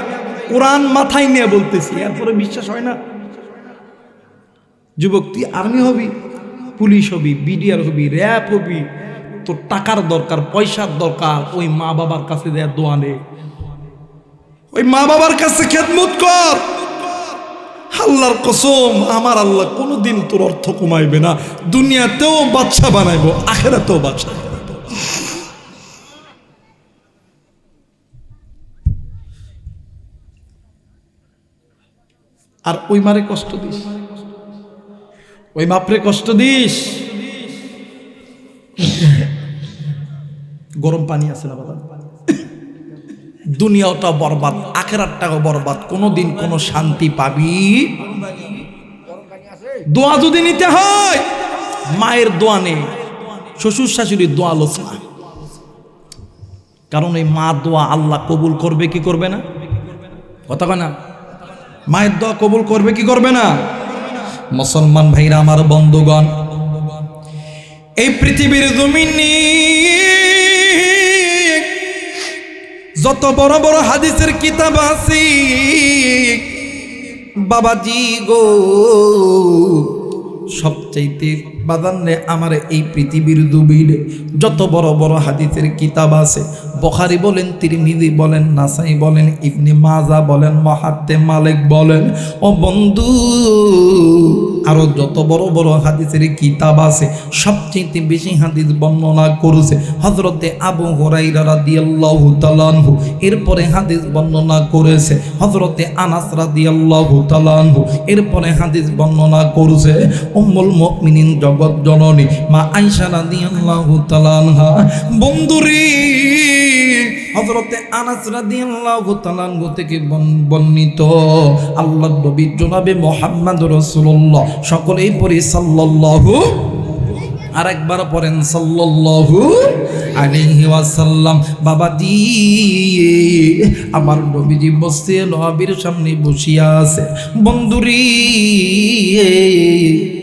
কোরআন মাথায় নিয়ে বলতেছি, এরপরে বিশ্বাস হয় না? যুবক তুই আর্মি হবি, পুলিশ হবি, বিডিআর হবি, র্যাব হবি, তোর টাকার দরকার, পয়সার দরকার, ওই মা বাবার কাছে দেয়া দোয়া নে, ওই মা বাবার কাছে খেদমত কর। আল্লাহর কসম, আমার আল্লাহ কোনোদিন তোর অর্থ কমাইবে না। দুনিয়াতেও বাদশা বানাইবো, আখিরাতেও বাদশা। আর ওই মারে কষ্ট দিস, ওই বাপরে কষ্ট দিস। গরম পানি আছে না বাবা? দুনিয়াটা বরবাদ, আখিরাতটাও বরবাদ, কোনোদিন কোনো শান্তি পাবি। দোয়া যদি নিতে হয়, মায়ের দোয়া নে, শ্বশুর শাশুড়ির দোয়া লোস না। কারণ এই মা দোয়া আল্লাহ কবুল করবে কি করবে না? কথা কয় না? মায়ের দোয়া কবুল করবে কি করবে না? মুসলমান ভাইরা আমার, বন্ধুগণ, এই পৃথিবীর জমিনে যত বড় বড় হাদিসের কিতাব আছে বাবাজি গো, সবচাইতে বাদান্নে আমার এই পৃথিবীর জমিনে যত বড় বড় হাদিসের কিতাব আছে, বুখারী বলেন, তিরমিজি বলেন, নাসাই বলেন, ইবনে মাজা বলেন, মুহাদ্দিস মালিক বলেন, ও বন্ধু, আরো যত বড় বড় হাদিসের কিতাব আছে, সবচেয়ে বেশি হাদিস বর্ণনা করেছে হযরতে আবু হুরায়রা রাদিয়াল্লাহু তাআলা আনহু। এরপরে হাদিস বর্ণনা করেছে হযরতে আনাস রাদিয়াল্লাহু তাআলা আনহু। এরপরে হাদিস বর্ণনা করেছে উম্মুল মুমিনিন জগৎ জননী মা আয়েশা রাদিয়াল্লাহু তাআলা আনহা। বন্ধুরে, হযরতে আনাস রাদিয়াল্লাহু তাআলা আনহু থেকে বর্ণিত আল্লাহর নবী জনাবে মুহাম্মদ রাসূলুল্লাহ, সকলেই পড়ি সাল্লাল্লাহু, আরেকবার পড়েন সাল্লাল্লাহু আলাইহি ওয়াসাল্লাম। বাবাজি, আমার নবীজি বসে নবীর সামনে বসিয়া আছে। বন্ধুরি,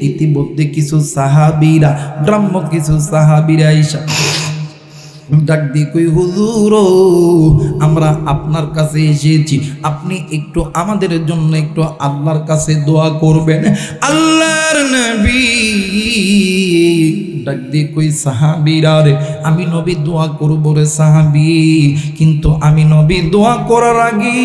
ইতিমধ্যে কিছু সাহাবীরা, গ্রাম্য কিছু সাহাবীরা আইসা ডাক দিয়ে কই হুজুর, আমরা আপনার কাছে এসেছি, আপনি একটু আমাদের জন্য একটু আল্লাহর কাছে দোয়া করবেন। আল্লাহর নবী ডাক দিয়ে কই সাহাবীরা রে, আমি নবী দোয়া করব রে সাহাবী, কিন্তু আমি নবী দোয়া করার আগে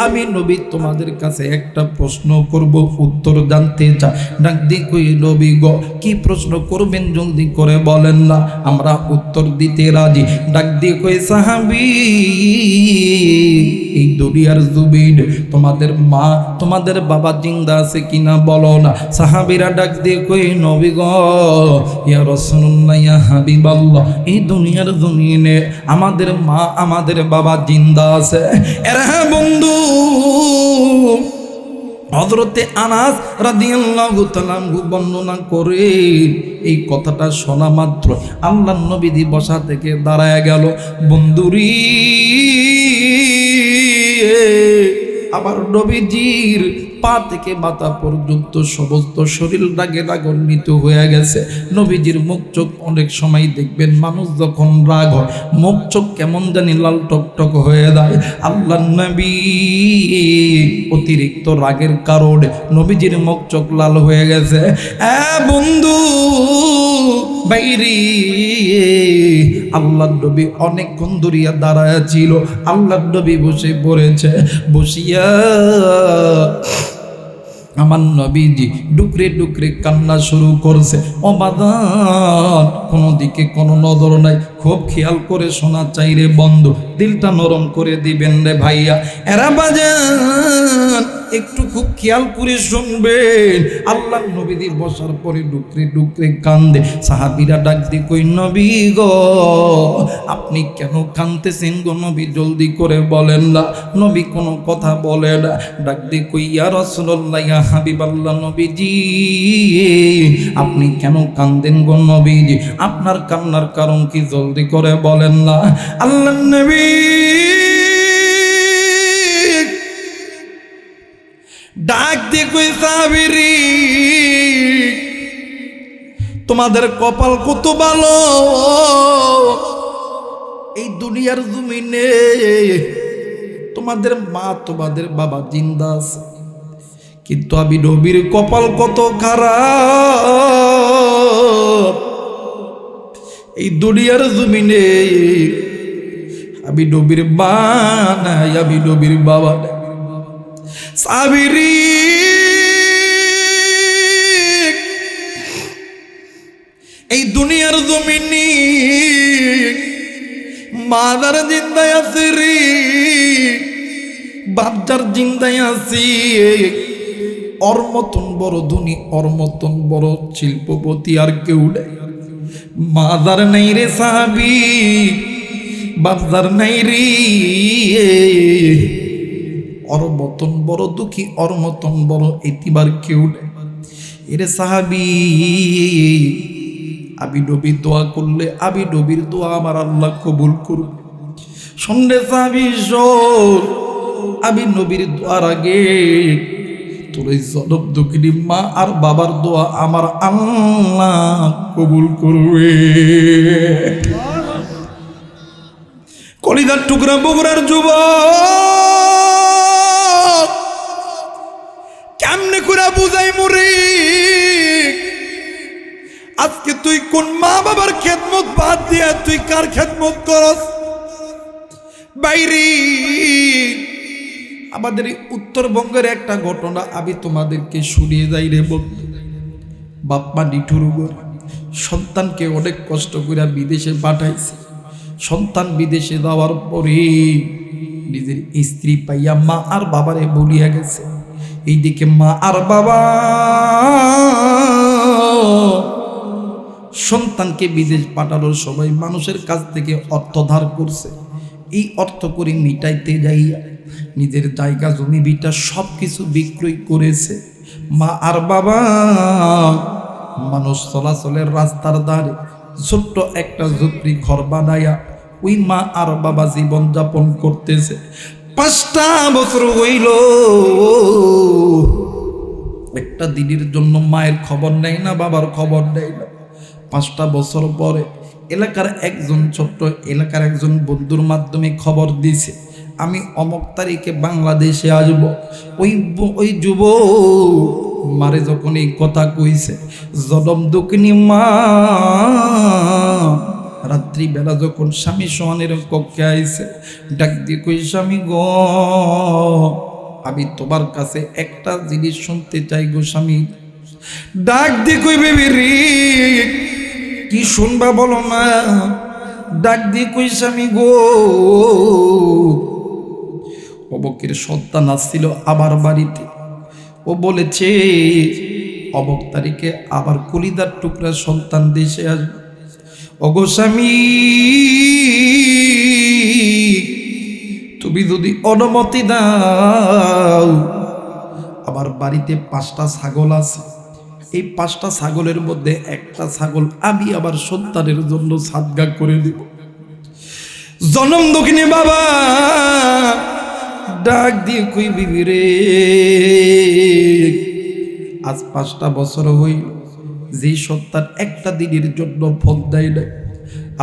আমি নবী তোমাদের কাছে একটা প্রশ্ন করব, উত্তর জানতে চাই। ডাক দিয়ে কই নবী গো, কি প্রশ্ন করবেন জলদি করে বলেন না, আমরা উত্তর দিতে রাজি। ডাক দিয়ে কই সাহাবী, এই দুনিয়ার জুবিন তোমাদের মা তোমাদের বাবা জিন্দা আছে কিনা বলো না। সাহাবীরা ডাক দিয়ে কই নবী গো, ইয়া রাসূলুল্লাহ, ইয়া হাবিবাল্লাহ, এই দুনিয়ার জমিনে আমাদের মা আমাদের বাবা জিন্দা আছে। এরা বন্ধু হযরতে আনাস রাদিয়াল্লাহু তাআলা বর্ণনা করে এই কথাটা শোনা মাত্র আল্লাহর নবী বসা থেকে দাঁড়ায় গেল। বন্ধুরি আবার নবীজির পা থেকে মাথা পর্যন্ত সমস্ত শরীর রাগে রাগান্বিত হয়ে গেছে। নবীজির মুখ চোখ অনেক সময় দেখবেন মানুষ যখন রাগ হয় মুখ চোখ কেমন জানি লাল টকটক হয়ে যায়। আল্লাহর নবী অতিরিক্ত রাগের কারণে নবীজির মুখ চোখ লাল হয়ে গেছে। বন্ধু বাইরে আল্লাহর নবী অনেকক্ষণ ধরিয়া দাঁড়ায় ছিল। আল্লাহর নবী বসে পড়েছে, বসিয়া আমার নবীজি ডুকরে ডুকরে কান্না শুরু করছে। অবাদান কোনো দিকে কোনো নজর নাই, খুব খেয়াল করে শোনা চাই রে বন্ধু, দিলটা নরম করে দিবেন রে ভাইয়া। এরা বাজান একটু খুব খেয়াল করে শুনবেন। আল্লাহর নবীজি বসার পরে ডুকরে ডুকরে কান্দে। সাহাবীরা ডাক দিয়ে কই নবী গো, আপনি কেন কাঁদতেছেন গো নবী, জলদি করে বলেন না। নবী কোনো কথা বলে না। ডাক দিয়ে কই ইয়া রাসূলুল্লাহ, ইয়া হাবিবাল্লাহ, নবীজি আপনি কেন কাঁদেন গো নবীজি, আপনার কান্নার কারণ কি, জলদি করে বলেন না। আল্লাহর নবী ডাক দিয়ে কই সাহাবীরি, তোমাদের কপাল কত ভালো, এই দুনিয়ার জমিনে তোমাদের মা তোমাদের বাবা জিন্দা আছে, কিন্তু আমি নবীর কপাল কত খারাপ, এই দুনিয়ার জমিনে আমি নবীর মা নাই, আমি নবীর বাবা নাই। সাহাবীরি এই দুনিয়ার জমিনে মাদার জিন্দায় আছে রে, বাচ্চার জিন্দায় আছি, ওর মতন বড় ধনী, ওর মতন বড় শিল্পপতি আর কেউ নেই। মাদার নাই রে সাহাবী, বাচ্চার নাই রে, ওর মতন বড় দুঃখী, ওর মতন বড় এতিবার কেউ নেই। এরে সাহাবী, আমি নবী দোয়া করলে আমি নবীর দোয়া আমার আল্লাহ কবুল করবে। সন্ধ্যে সাহাবী শোন, আমি নবীর দোয়ার আগে তোর এই জনম দুঃখিনী মা আর বাবার দোয়া আমার আল্লাহ কবুল করবে। কলিজার টুকরা বগুড়ার যুবক, কেমনে করে বুঝাই মরে, আজকে তুই কোন মা বাবার খেদমত বাদ দিয়া তুই কার খেদমত করস? বাইরে আমাদের উত্তরবঙ্গের একটা ঘটনা আমি তোমাদেরকে শুনিয়ে যাই রে বন্ধু। বাপ্পা নিঠুর করে সন্তানকে অনেক কষ্ট করে বিদেশে পাঠাইছে। সন্তান বিদেশে যাওয়ার পরে নিজের স্ত্রী পাইয়া মা আর বাবারে বলিয়া গেছে। এইদিকে মা আর বাবা সন্তানকে বিদেশ পাঠানোর সময় মানুষের কাছ থেকে অর্থ ধার করছে। এই অর্থ করে মিটাইতে যাইয়া নিজের জায়গা জমি বিটা সব কিছু বিক্রয় করেছে। মা আর বাবা মানুষ চলাচলের রাস্তার ধারে ছোট্ট একটা ঝুপড়ি ঘর বানাইয়া ওই মা আর বাবা জীবন যাপন করতেছে। 5টা বছর হইল, একটা দিনের জন্য মায়ের খবর নেই না, বাবার খবর নেই না। 5টা বছর পরে এলাকার একজন বন্ধুর মাধ্যমে খবর দিছে, আমি অমুক তারিখে বাংলাদেশে আসব। ওই যুবক মারে যখন এই কথা কইছে, জনম দুঃখিনী মা রাত্রিবেলা যখন স্বামী সোহানের কক্ষে আইছে, ডাক দিয়ে কই, স্বামী গো, আমি তোমার কাছে একটা জিনিস শুনতে চাই গো স্বামী। ডাক দিয়ে কই, বেবি রে কি শুনবা বলো না। ডাক দিয়ে কই, স্বামী গো, অবকের সন্তান আসছিল আবার বাড়িতে, ও বলেছে অবক তারিখে আবার কলিদার টুকরা সন্তান দেশে আসবে। ওগো স্বামী, তুমি যদি অনুমতি দাও, আমার বাড়িতে 5টা ছাগল আছে, এই 5টা ছাগলের মধ্যে একটা ছাগল আমি আবার সন্তানের জন্য সাদগা করে দেব। জনম দক্ষিণে বাবা ডাক দিয়ে কই, বিবি রে, আজ 5টা বছর হইল যে সন্তান একটা দিনের জন্য ফল দেয় নাই,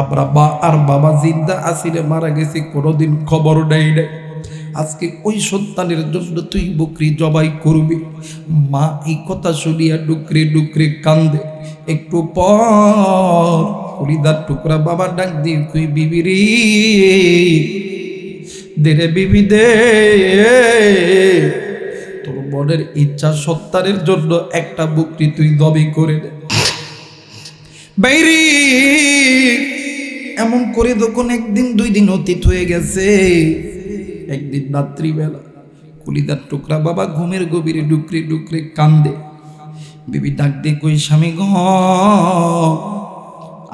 আমরা মা আর বাবা জিন্দা আসিলে মারা গেছে কোনোদিন খবর নেই নাই। আজকে ওই সন্তানের জন্য তুই বকরি জবাই করবি। মা এই কথা শুনিয়া ডুকরে ডুকরে কান্দে। একটু পর কলিদার টুকরা বাবা ডাক দিয়ে কই, বিবি রে, দে রে বিবি দে, তোর মনের ইচ্ছা সন্তানের জন্য একটা বকরি তুই জবাই করে দে। বাইরে এমন করে যখন 1 দিন 2 দিন অতীত হয়ে গেছে, একদিন রাত্রিবেলা কলিদার টুকরা বাবা ঘুমের গভীরে ডুকরে ডুকরে কান্দে। বিবি ডাক দিয়ে কই, স্বামী গো,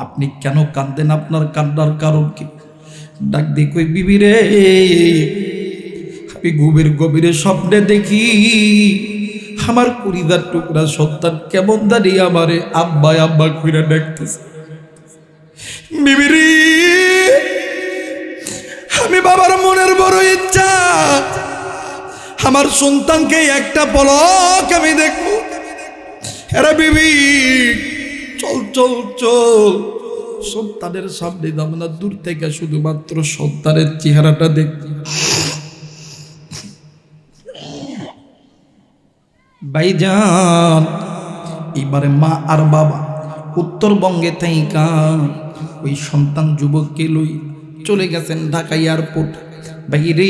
আপনি কেন কান্দেন? আপনার কান্নার কারণ কি? ডাক দিয়ে কই, বিবি রে, আমি ঘুমের গভীরে স্বপ্নে দেখি আমার কলিদার টুকরা সন্তান কেমন দাঁড়িয়ে আমারে আব্বা আব্বা কইরা ডাকতেছে। বিবি রে, আমি বাবার মনের বড় ইচ্ছা আমার সন্তানকে একটা পলক আমি দেখবো। এরা বিবি, চল চল চল, সন্তানের সামনে দাম না, দূর থেকে শুধুমাত্র সন্তানের চেহারাটা দেখবি। ভাইজান, এবারে মা আর বাবা উত্তরবঙ্গে থাইকা ওই সন্তান যুবককে লই চলে গেছেন ঢাকা এয়ারপোর্ট। বাইরে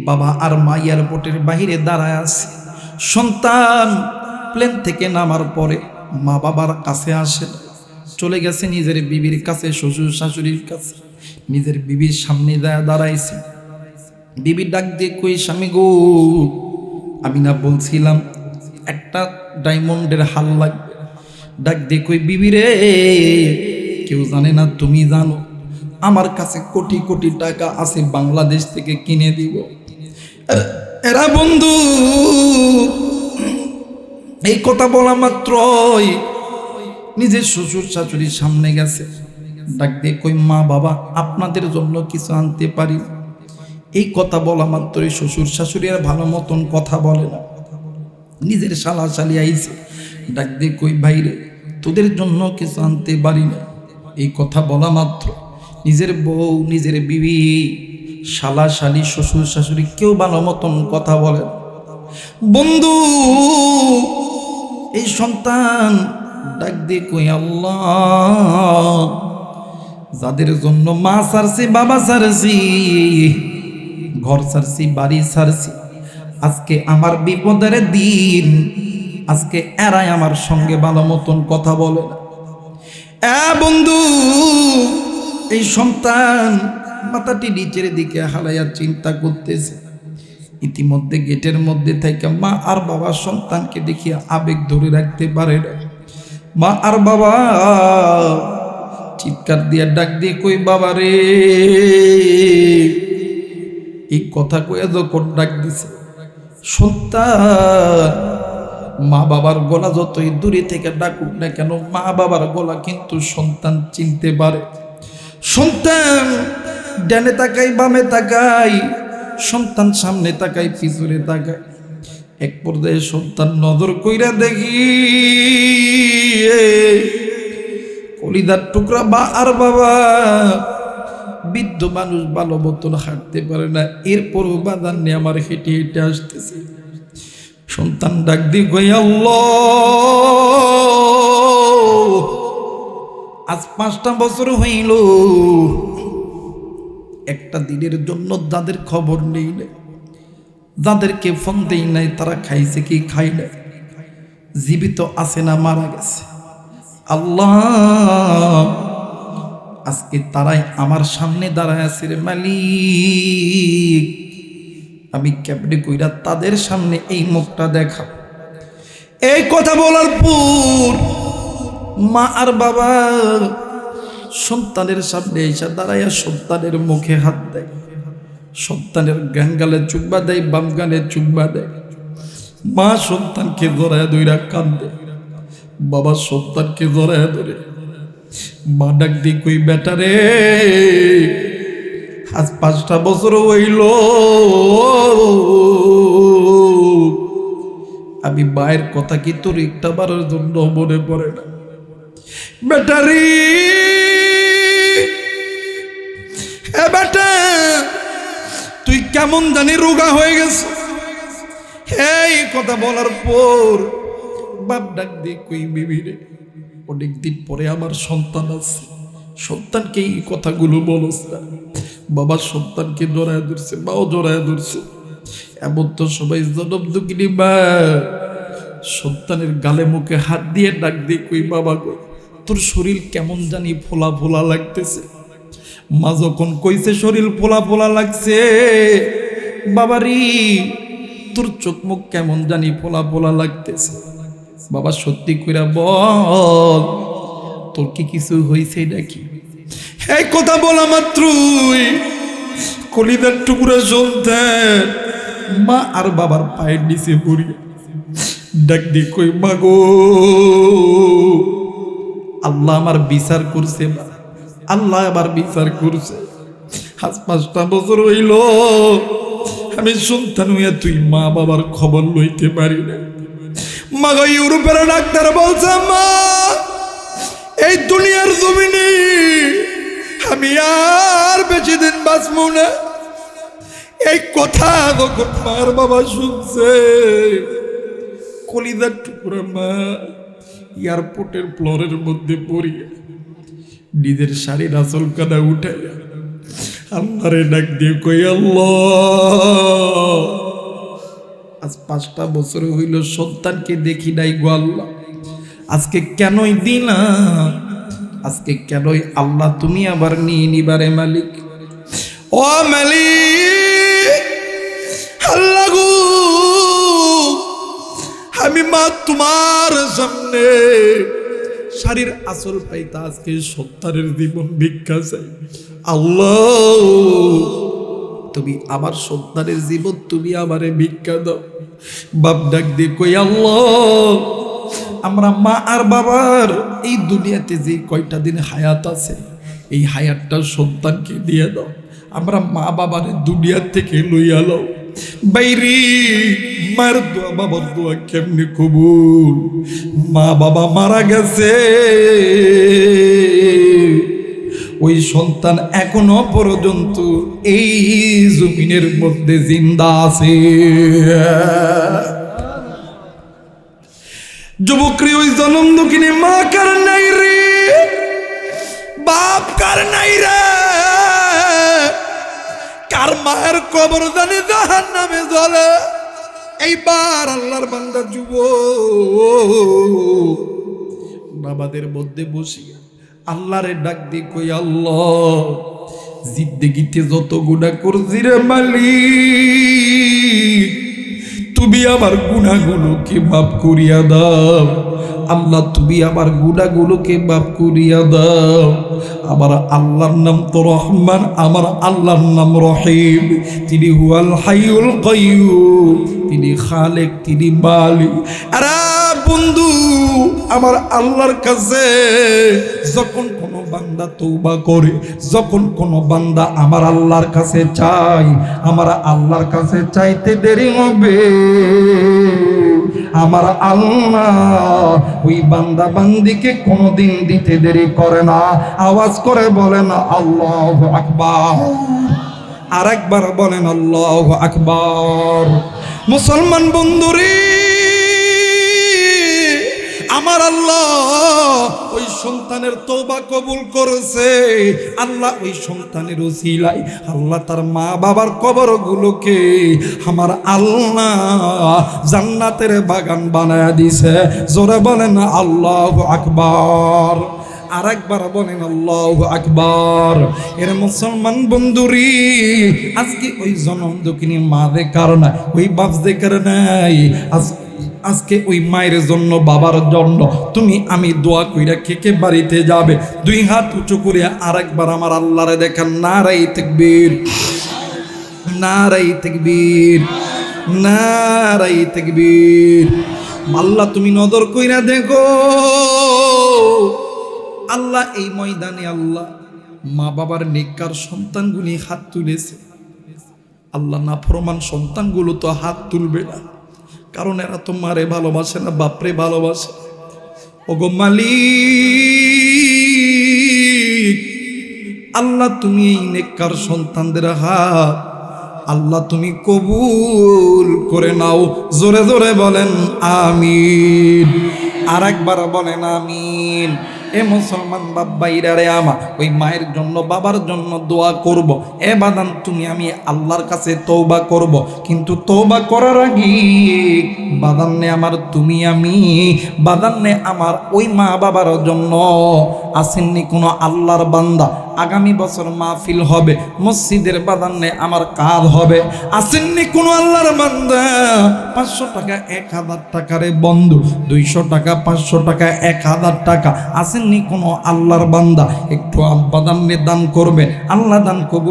বাবা আর মা এয়ারপোর্টের বাইরে দাঁড়ায় আছে। সন্তান প্লেন থেকে নামার পরে মা বাবার কাছে আসে, চলে গেছে নিজের বিবির কাছে, শ্বশুর শাশুড়ির কাছে। নিজের বিবির সামনে দাঁড়াইছে। বিবি ডাক দিয়ে কই, স্বামী গো, আমি না বলছিলাম একটা ডায়মন্ডের হাল লাগবে? ডাক দিয়ে কই, বিবি রে, কেউ জানে না, তুমি জানো আমার কাছে কোটি কোটি টাকা আছে, বাংলাদেশ থেকে কিনে দিব। এরা বন্ধু এই কথা বলা মাত্রই নিজের শ্বশুর শাশুড়ির সামনে গেছে। ডাক দিয়ে কই, মা বাবা, আপনাদের জন্য কিছু আনতে পারি? এই কথা বলা মাত্রই শ্বশুর শাশুড়ি আর ভালো মতন কথা বলে না, নিজের শালা শালি আইছে। ডাক দিয়ে কই, ভাইরে, তোদের জন্য কিছু আনতে পারি না। এই কথা বলা মাত্র নিজের বউ, নিজের বিবি, শালা শালি, শ্বশুর শাশুড়ি কেউ ভালো মতন কথা বলে না। বন্ধু এই সন্তান ডাক দিয়ে কই, আল্লাহ, যাদের জন্য মা ছাড়ছি, বাবা ছাড়ছি, ঘর ছাড়ছি, বাড়ি ছাড়ছি, আজকে আমার বিপদের দিন, আজকে এরাই আমার সঙ্গে ভালো মতন কথা বলে না। বন্ধু এই সন্তান মাথাটি নিচের দিকে হালাইয়া চিন্তা করতেছে। ইতিমধ্যে গেটের মধ্যে থেকে মা আর বাবা সন্তানকে দেখিয়া আবেগ ধরে রাখতে পারে না। মা আর বাবা চিৎকার দিয়া ডাক দিয়ে কই, বাবা রে। এই কথা কয়ে যখন ডাক দিছে, সন্তান মা বাবার গলা যতই দূরে থেকে ডাকুক না কেন, মা বাবার গলা কিন্তু সন্তান চিনতে পারে। সন্তান ডানে তাকাই, বামে তাকাই, সন্তান সামনে তাকাই, পিছনে তাকাই। এক পর্যায়ে সন্তান নজর কইরা দেখি কলিদার টুকরা বা আর বাবা বৃদ্ধ মানুষ ভালো মতন হাঁটতে পারে না, এরপরও বাজার নিয়ে আমার হেঁটে হেঁটে আসতেছে। সন্তান ডাক দিয়ে কই, আল্লাহ আজ 5টা বছর হইল একটা দিনের জন্য যাদের খবর নেই নাই, যাদেরকে ফোন দেই নাই, তারা খাইছে কি খাই নাই, জীবিত আছে না মারা গেছে। আল্লাহ আজকে তারাই আমার সামনে দাঁড়ায় আছে রে মালিক, আমি কেমনে কইরা তাদের সামনে এই মুখটা দেখা। এই কথা বলার পর মা আর বাবা সন্তানের সামনে এসে দাঁড়াইয়া সন্তানের মুখে হাত দেয়, সন্তানের ডান গালে চুম্বা দেয়, বাম গালে চুম্বা দেয়। মা সন্তানকে জড়ায় ধইরা কান্দে, বাবা সন্তানকে জড়ায় ধরে। মা ডাক দি কই, বেটা রে আজ 5টা বছর হইল আমি মায়ের কথা কি তোর একটা বারের জন্য মনে পড়ে না? বেটারি এ বেটা তুই কেমন জানি রোগা হয়ে গেছ। এই কথা বলার পর বাপ ডাক দিয়ে কই, বিবি রে অনেকদিন পরে আমার সন্তান আছে, সন্তানকে এই কথাগুলো বলস না। বাবা সন্তানকে জড়ায় ধরছে, মাও জড়ায় ধরছে। এমন তো সবাই জনম দুঃখিনী মা সন্তানের গালে মুখে হাত দিয়ে ডাক দিয়ে কই, বাবা গো তোর শরীর কেমন জানি ফোলা ফোলা লাগতেছে। মা যখন কইছে শরীর ফোলা ফোলা লাগছে, বাবারি তোর চোখ মুখ কেমন জানি ফোলা ফোলা লাগতেছে। বাবা সত্যি কইরা বল তোর কি কিছু হয়েছে নাকি? এই কথা বলা মাত্রই কলিদার টুকরা সন্তান মা আর বাবার পায়ের নিচে পড়িয়ে ডাক দিয়ে কই, মা গো আল্লাহ আমার বিচার করছে, আল্লাহ আবার বিচার করছে। আজ 5টা বছর হইল আমি সন্তান হইয়া তুই মা বাবার খবর লইতে পারি না। মা গো ইউরোপের ডাক্তার বলছে, মা এই দুনিয়ার জমিনে আমি আর বেশি দিন বাঁচবো না। এই কথা যখন মার বাবা শুনছে, কলিজার টুকরা মা এয়ারপোর্টের ফ্লোরের মধ্যে পড়িয়া নিজের শাড়ির আঁচল কানা উঠাইয়া আল্লাহরে ডাক দিয়ে কই, আল্লাহ আজ 5টা বছর হইল সন্তানকে দেখি নাই গো আল্লাহ, আজকে কেনই দিনা, আজকে কেনই আল্লাহ তুমি আবার নিয়ে নিবারে মালিক। ও মালিক আল্লাহ গো আমি মা তোমার সামনে শাড়ির আঁচল পাইতা আজকে সন্তানের জীবন ভিক্ষা চাই। আল্লাহ তুমি আমার সন্তানের জীবন তুমি আমারে ভিক্ষা দাও। বাপ ডাক দিয়ে কই, আল্লাহ আমরা মা আর বাবার এই দুনিয়াতে যে কয়টা দিন হায়াত আছে এই হায়াতটা সন্তানকে দিয়ে দাও। আমরা মা বাবার দুনিয়া থেকে লইয়া লও। বাইরে মার দোয়া বাবার দোয়া কেমনি কবুল? মা বাবা মারা গেছে, ওই সন্তান এখনো পর্যন্ত এই জমিনের মধ্যে জিন্দা আছে। যুবকরি ওই জনম দুঃখিনী মা কার নাই রে, বাপ কার নাই রে, কার মায়ের কবর জানি জাহান্নামে জ্বলে। এইবার আল্লাহর বান্দা যুবক বাবাদের মধ্যে বসিয়া আল্লাহরে ডাক দিয়ে কই, আল্লাহ জিন্দেগিতে যত গুনাহ করছি রে মালিক, তুমি আমার গুনাহগুলোকে মাফ করিয়া দাও। আল্লাহ তুমি আমার গুনাহগুলোকে মাফ করিয়া দাও। আমার আল্লাহর নাম তো রহমান, আমার আল্লাহর নাম রহিম। তিনি হুয়াল হাইয়ুল কাইয়্যুম, তিনি খালেক, তিনি মালিক। আর বন্ধু, আমার আল্লাহর কাছে যখন কোনো বান্দা তওবা করে, যখন কোনো বান্দা আমার আল্লাহর কাছে চাই, আমার আল্লাহর কাছে চাইতে দেরি হবে। আমার আল্লাহ ওই বান্দা বান্দিকে কোনোদিন দিতে দেরি করে না। আওয়াজ করে বলেন আল্লাহু আকবার। আরেকবার বলেন আল্লাহু আকবার। মুসলমান বন্ধুরে, আমার আল্লাহ ওই সন্তানের তওবা কবুল করেছে। আল্লাহ ওই সন্তানের উসিলায় আল্লাহ তার মা বাবার কবরগুলোকে আমার আল্লাহ জান্নাতের বাগান বানায় দিছে। জোরে বলেন আল্লাহু আকবার। আরেকবার বলেন আল্লাহু আকবার। এর মুসলমান বন্ধুরি, আজকে ওই জনম দুঃখিনী মা দেখার না, ওই বাপ দেখার নাই, আজকে ওই মায়ের জন্য বাবার জন্য তুমি আমি দোয়া কইরা কে বাড়িতে যাবে? দুই হাত উঁচু করে আরেকবার আমার আল্লাহরে দেখান। নারাই তাকবীর, নারাই তাকবীর, নারাই তাকবীর। আল্লাহ তুমি নজর কইরা দেখো, আল্লাহ এই ময়দানে আল্লাহ মা বাবার নেককার সন্তানগুলি হাত তুলেছে। আল্লাহ নাফরমান সন্তানগুলো তো হাত তুলবে না, কারণ এরা তো মারে ভালোবাসে না, বাপরে ভালোবাসে। ওগো মালিক, আল্লাহ তুমি এই নেককার সন্তানদের হাত আল্লাহ তুমি কবুল করে নাও। জোরে জোরে বলেন আমিন। আর একবার বলেন আমিন। এ মুসলমান বাবাইরা রে, আমা ওই মায়ের জন্য বাবার জন্য দোয়া করব। এ বাদান তুমি আমি আল্লাহর কাছে তওবা করব, কিন্তু তওবা করার আগে বাদান নে আমার তুমি আমি বাদান নে আমার ওই মা বাবার জন্য আসেননি কোনো আল্লাহর বান্দা? আগামী বছর মাহফিল হবে, মসজিদের বাদান নে আমার কাজ হবে। আসেননি কোনো আল্লাহর বান্দা 500 টাকা 1000 টাকারে বন্ধু, 200 টাকা 500 টাকা 1000 টাকা আসেননি কোনো আল্লাহর বান্দা? একটু বাদান নে দান করবে, আল্লাহ দান কবুল